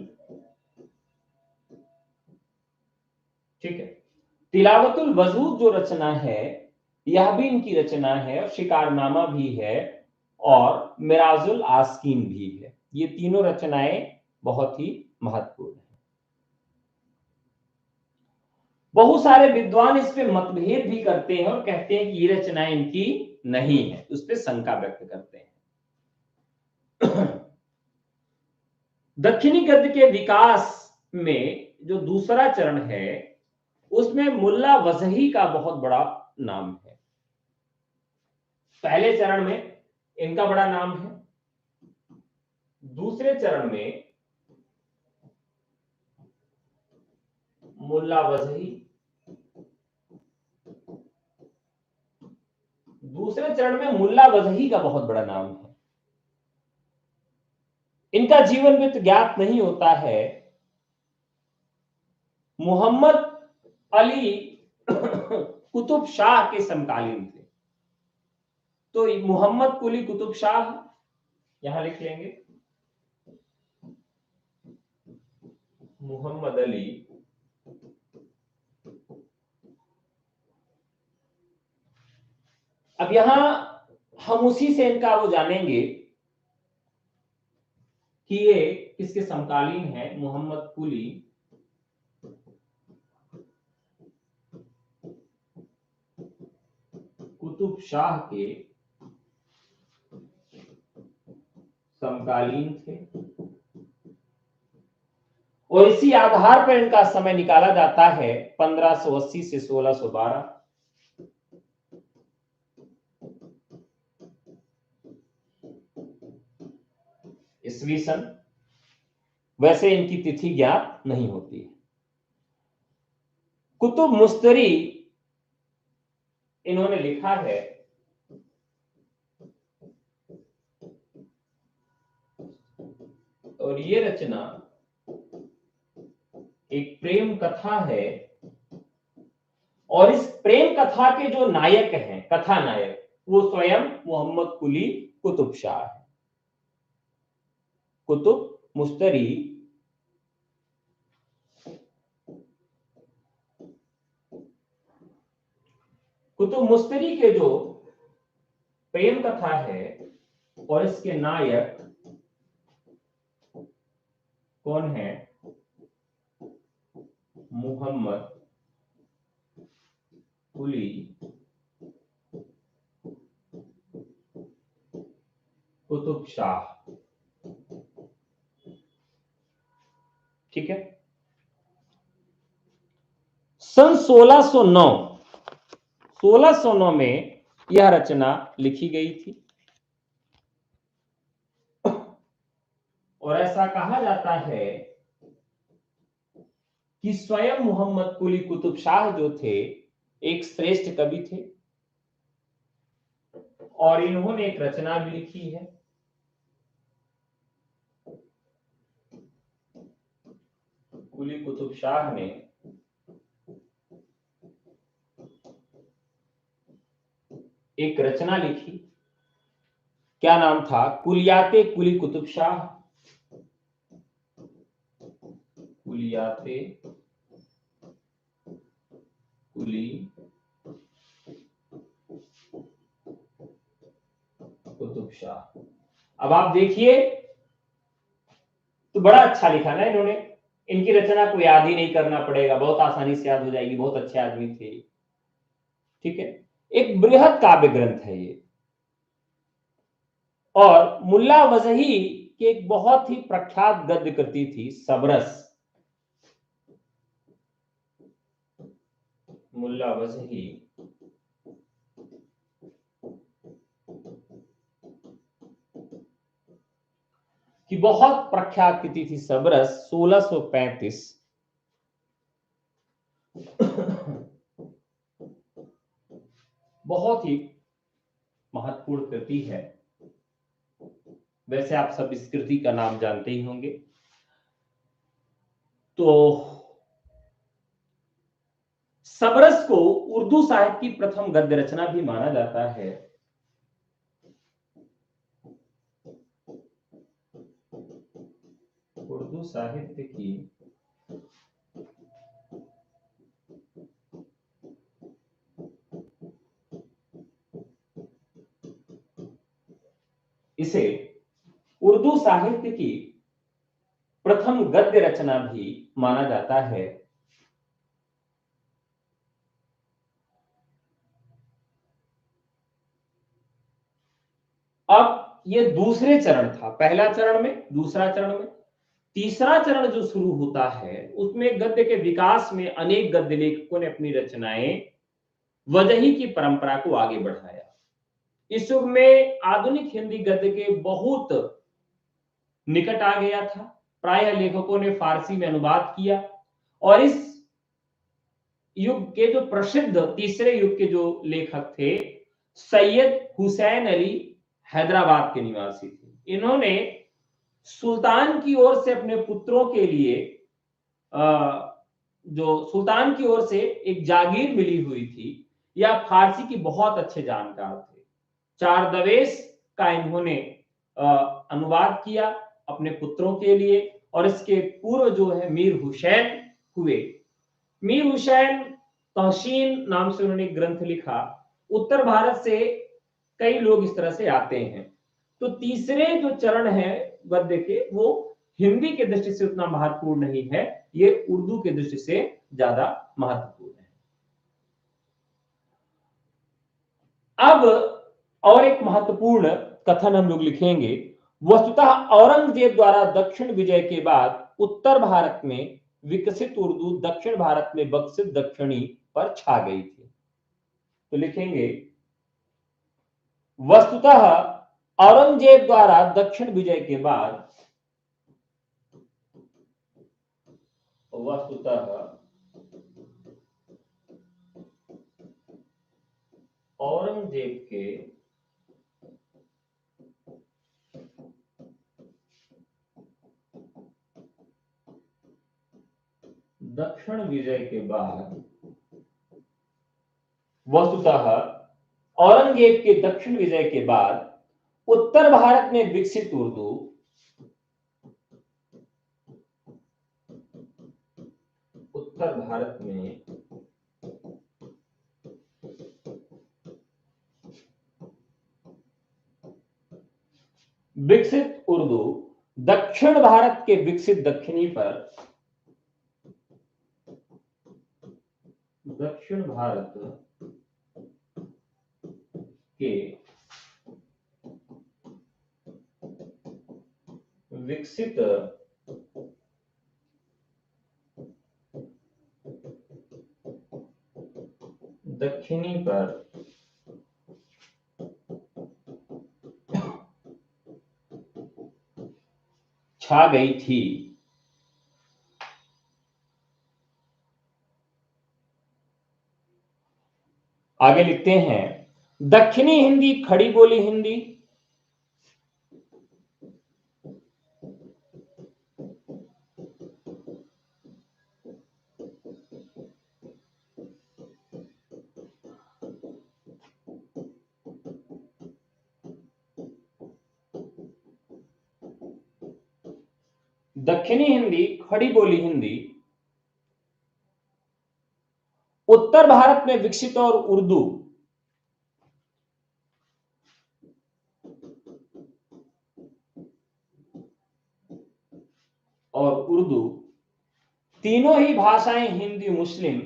ठीक है। तिलावतुल वजूद जो रचना है यह भी इनकी रचना है और शिकारनामा भी है और मिराजुल आस्कीन भी है। ये तीनों रचनाएं बहुत ही महत्वपूर्ण है। बहुत सारे विद्वान इस पे मतभेद भी करते हैं और कहते हैं कि ये रचनाएं इनकी नहीं है, उस पर शंका व्यक्त करते हैं। दक्षिणी गद्य के विकास में जो दूसरा चरण है उसमें मुल्ला वजही का बहुत बड़ा नाम है। पहले चरण में इनका बड़ा नाम है, दूसरे चरण में मुल्ला वजही, दूसरे चरण में मुल्ला वजही का बहुत बड़ा नाम है। इनका जीवन वृत्त ज्ञात नहीं होता है। मोहम्मद अली कुतुब शाह के समकालीन थे। तो मोहम्मद कुली कुतुब शाह यहां लिख लेंगे, मोहम्मद अली अब यहां हम उसी से इनका वो जानेंगे कि ये किसके समकालीन है। मोहम्मद कुली कुतुब शाह के समकालीन थे और इसी आधार पर इनका समय निकाला जाता है 1580 से 1612 ईस्वी सन। वैसे इनकी तिथि ज्ञात नहीं होती है। कुतुब मुस्तरी इन्होंने लिखा है, और ये रचना एक प्रेम कथा है और इस प्रेम कथा के जो नायक हैं, कथा नायक, वो स्वयं मोहम्मद कुली कुतुब शाह है। कुतुब मुस्तरी कुतुब मुस्तरी के जो प्रेम कथा है और इसके नायक कौन है, मोहम्मद कुली कुतुब शाह। ठीक है। सन 1609 में यह रचना लिखी गई थी और ऐसा कहा जाता है कि स्वयं मोहम्मद कुली कुतुब शाह जो थे एक श्रेष्ठ कवि थे और इन्होंने एक रचना भी लिखी है। कुली कुतुब शाह ने एक रचना लिखी, क्या नाम था, कुलियाते कुली कुतुब शाह। कुलियाते कुली कुतुब शाह। अब आप देखिए तो बड़ा अच्छा लिखा ना इन्होंने। इनकी रचना को याद ही नहीं करना पड़ेगा, बहुत आसानी से याद हो जाएगी, बहुत अच्छे आदमी थे। ठीक है। एक बृहद काव्य ग्रंथ है ये और मुल्ला वजही की एक बहुत ही प्रख्यात गद्य कृति थी सबरस। मुल्ला वजही की बहुत प्रख्यात कृति थी सबरस 1635। बहुत ही महत्वपूर्ण कृति है। वैसे आप सब इस कृति का नाम जानते ही होंगे। तो सबरस को उर्दू साहित्य की प्रथम गद्य रचना भी माना जाता है। उर्दू साहित्य की इसे उर्दू साहित्य की प्रथम गद्य रचना भी माना जाता है। अब ये दूसरे चरण था, पहला चरण में, दूसरा चरण में। तीसरा चरण जो शुरू होता है उसमें गद्य के विकास में अनेक गद्य लेखकों ने अपनी रचनाएं वजही की परंपरा को आगे बढ़ाया। इस युग में आधुनिक हिंदी गद्य के बहुत निकट आ गया था। प्रायः लेखकों ने फारसी में अनुवाद किया और इस युग के जो प्रसिद्ध तीसरे युग के जो लेखक थे, सैयद हुसैन अली हैदराबाद के निवासी थे। इन्होंने सुल्तान की ओर से अपने पुत्रों के लिए जो सुल्तान की ओर से एक जागीर मिली हुई थी। या फारसी की बहुत अच्छे जानकार थे। चार दवेश का इन्होंने अनुवाद किया अपने पुत्रों के लिए। और इसके पूर्व जो है मीर हुसैन हुए। मीर हुसैन तहसीन नाम से उन्होंने एक ग्रंथ लिखा। उत्तर भारत से कई लोग इस तरह से आते हैं। तो तीसरे जो चरण है गद्य के, वो हिंदी के दृष्टि से उतना महत्वपूर्ण नहीं है, ये उर्दू के दृष्टि से ज्यादा महत्वपूर्ण है। अब और एक महत्वपूर्ण कथन हम लोग लिखेंगे। वस्तुतः औरंगजेब द्वारा दक्षिण विजय के बाद उत्तर भारत में विकसित उर्दू दक्षिण भारत में विकसित दक्षिणी पर छा गई थी। तो लिखेंगे वस्तुतः औरंगजेब द्वारा दक्षिण विजय के बाद वस्तुतः औरंगजेब के दक्षिण विजय के बाद वस्तुतः औरंगजेब के दक्षिण विजय के बाद उत्तर भारत में विकसित उर्दू उत्तर भारत में विकसित उर्दू दक्षिण भारत के विकसित दक्षिणी पर दक्षिण भारत के विकसित दक्षिणी पर छा गई थी। आगे लिखते हैं दक्षिणी हिंदी खड़ी बोली हिंदी दक्षिणी हिंदी खड़ी बोली हिंदी उत्तर भारत में विकसित और उर्दू तीनों ही भाषाएं हिंदी मुस्लिम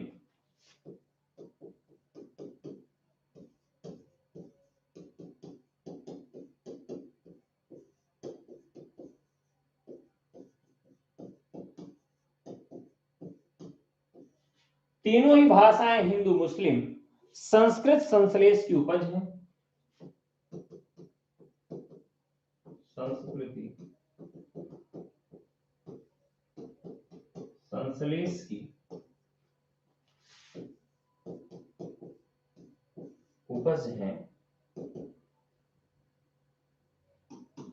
तीनों ही भाषाएं हिंदू मुस्लिम संस्कृत संश्लेष की उपज है। संस्कृति संश्लेष की उपज है।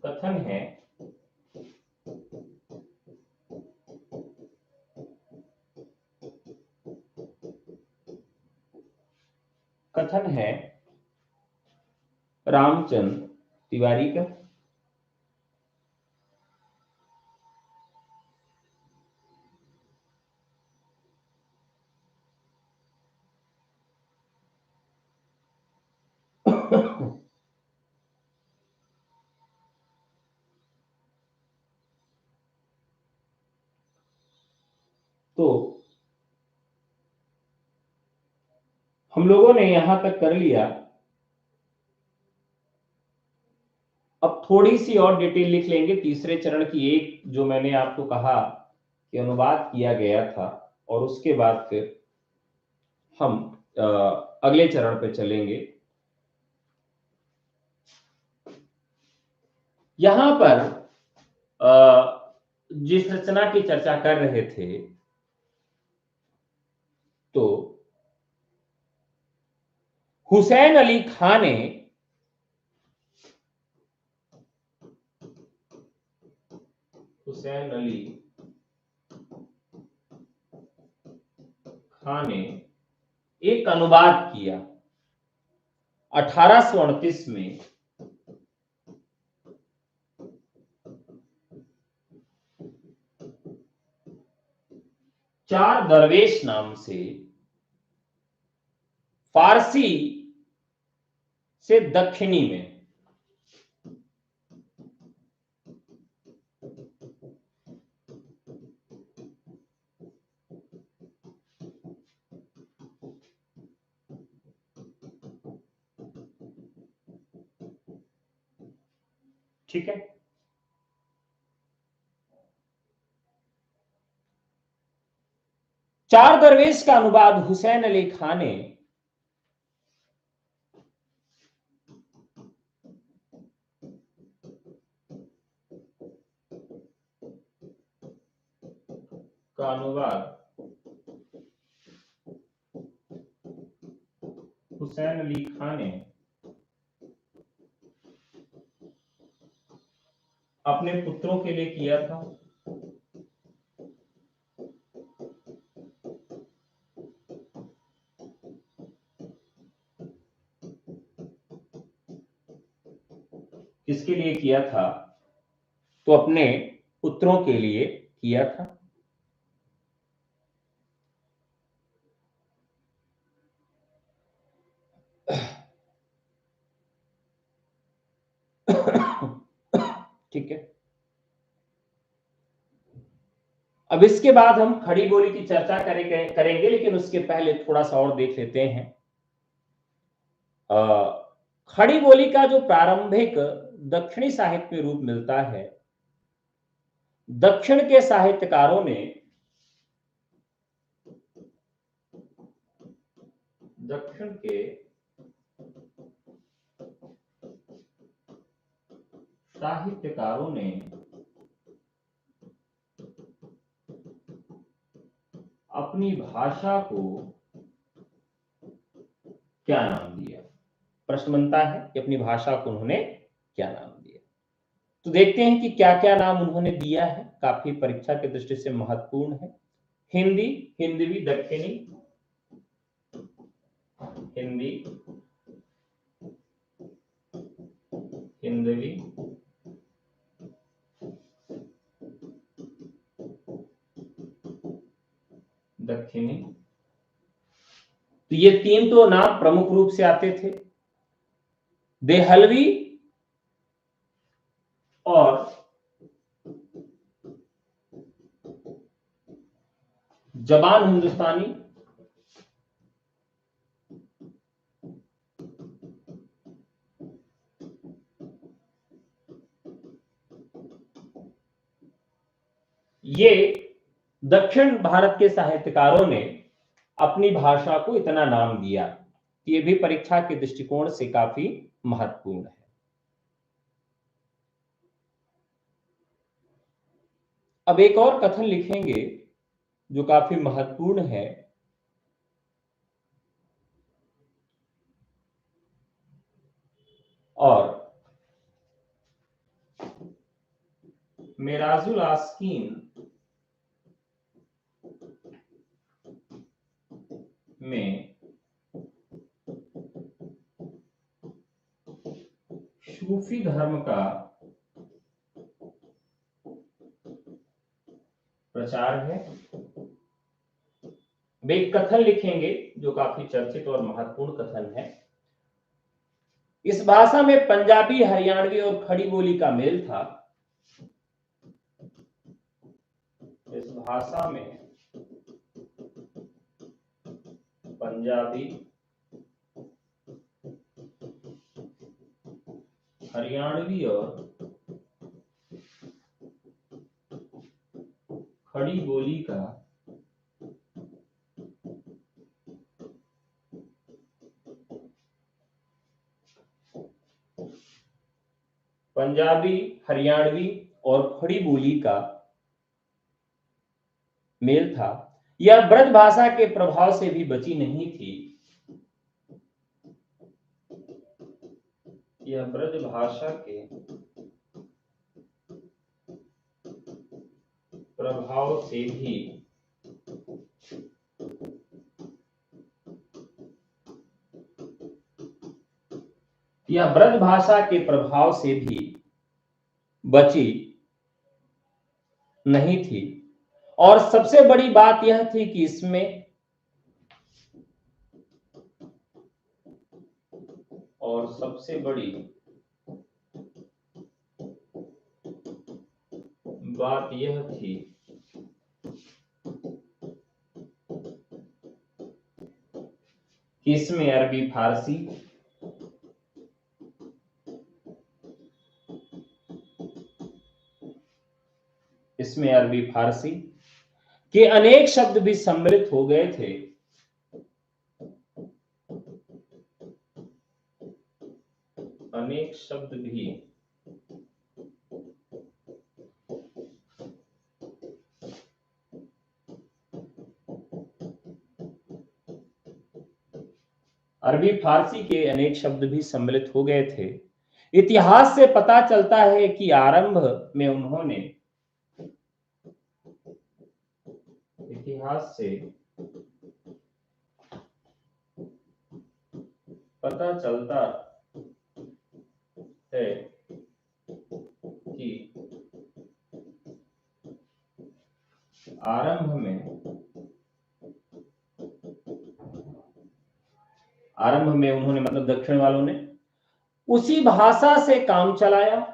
कथन है कथन है रामचंद्र तिवारी का। तो हम लोगों ने यहां तक कर लिया। अब थोड़ी सी और डिटेल लिख लेंगे तीसरे चरण की, एक जो मैंने आपको कहा कि अनुवाद किया गया था, और उसके बाद फिर हम अगले चरण पे चलेंगे। यहां पर जिस रचना की चर्चा कर रहे थे, तो हुसैन अली खां ने हुसैन अली खान ने एक अनुवाद किया 1829 में। चार दरवेश नाम से फारसी से दक्षिणी में ठीक है। चार दरवेश का अनुवाद हुसैन अली खान ने हुसैन अली खान ने अपने पुत्रों के लिए किया था। किसके लिए किया था? तो अपने पुत्रों के लिए किया था। ठीक है। अब इसके बाद हम खड़ी बोली की चर्चा करेंगे, लेकिन उसके पहले थोड़ा सा और देख लेते हैं। खड़ी बोली का जो प्रारंभिक दक्षिणी साहित्य में रूप मिलता है, दक्षिण के साहित्यकारों ने अपनी भाषा को क्या नाम दिया? प्रश्न बनता है कि अपनी भाषा को उन्होंने क्या नाम दिया। तो देखते हैं कि क्या क्या नाम उन्होंने दिया है, काफी परीक्षा की दृष्टि से महत्वपूर्ण है। हिंदी, हिंदवी दक्षिणी, हिंदी, हिंदवी, दक्षिणी। तो ये तीन तो नाम प्रमुख रूप से आते थे। देहलवी और जबान हिंदुस्तानी, ये दक्षिण भारत के साहित्यकारों ने अपनी भाषा को इतना नाम दिया। ये भी परीक्षा के दृष्टिकोण से काफी महत्वपूर्ण है। अब एक और कथन लिखेंगे जो काफी महत्वपूर्ण है। और मेराजुल आस्कीन में सूफी धर्म का प्रचार है। वे एक कथन लिखेंगे जो काफी चर्चित और महत्वपूर्ण कथन है। इस भाषा में पंजाबी, हरियाणवी और खड़ी बोली का मेल था। इस भाषा में पंजाबी, हरियाणवी और खड़ी बोली का पंजाबी, हरियाणवी और खड़ी बोली का मेल था। यह ब्रज भाषा के प्रभाव से भी बची नहीं थी। यह ब्रज भाषा के प्रभाव से भी यह ब्रज भाषा के प्रभाव से भी बची नहीं थी। और सबसे बड़ी बात यह थी कि इसमें सबसे बड़ी बात यह थी कि इसमें अरबी फारसी के अनेक शब्द भी सम्मिलित हो गए थे। अनेक शब्द भी अरबी फारसी के अनेक शब्द भी सम्मिलित हो गए थे। इतिहास से पता चलता है कि आरंभ में उन्होंने इतिहास से पता चलता है कि आरंभ में उन्होंने मतलब दक्षिण वालों ने उसी भाषा से काम चलाया।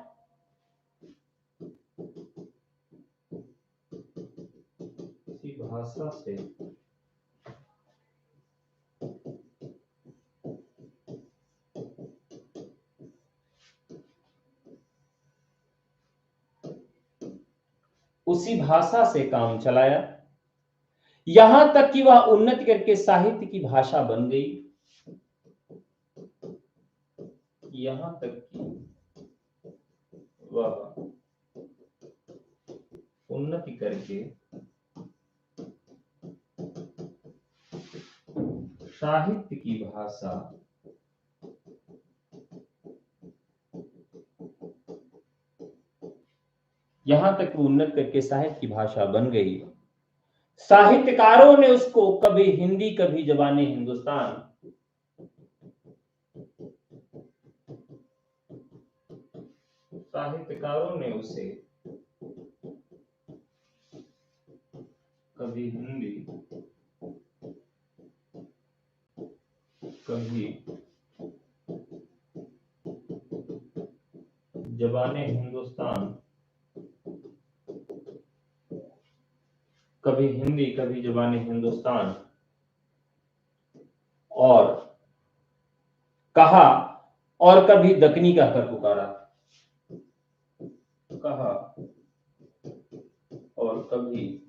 उसी भाषा से काम चलाया, यहां तक कि वह उन्नति करके साहित्य की भाषा बन गई। यहां तक कि वह उन्नति करके साहित्य की भाषा बन गई। साहित्यकारों ने उसको कभी हिंदी कभी ज़बाने हिंदुस्तान उसे कभी हिंदी कभी ज़बाने हिंदुस्तान और कहा और कभी दक्कनी कहकर पुकारा। कहा और कभी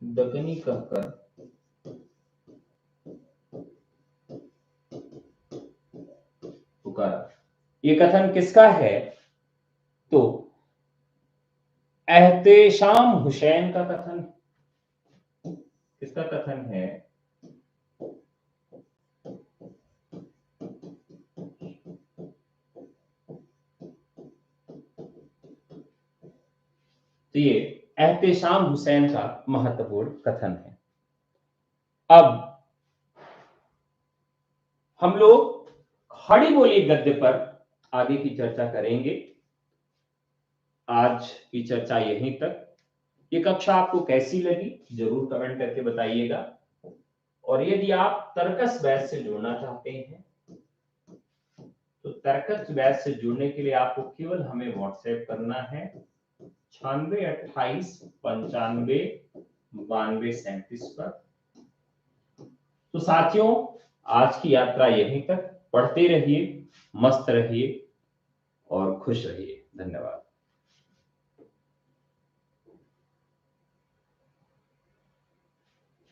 दक्कनी कहकर पुकारा। ये कथन किसका है? तो एहतेशाम हुसैन का कथन। किसका कथन है? तो ये एहतेशाम हुसैन का महत्वपूर्ण कथन है। अब हम लोग खड़ी बोली गद्य पर आगे की चर्चा करेंगे। आज की चर्चा यहीं तक। ये कक्षा आपको कैसी लगी जरूर कमेंट करके बताइएगा। और यदि आप तर्कस बैच से जुड़ना चाहते हैं तो तर्कस बैच से जुड़ने के लिए आपको केवल हमें व्हाट्सएप करना है 9628959237 पर। तो साथियों, आज की यात्रा यहीं तक। पढ़ते रहिए, मस्त रहिए और खुश रहिए। धन्यवाद।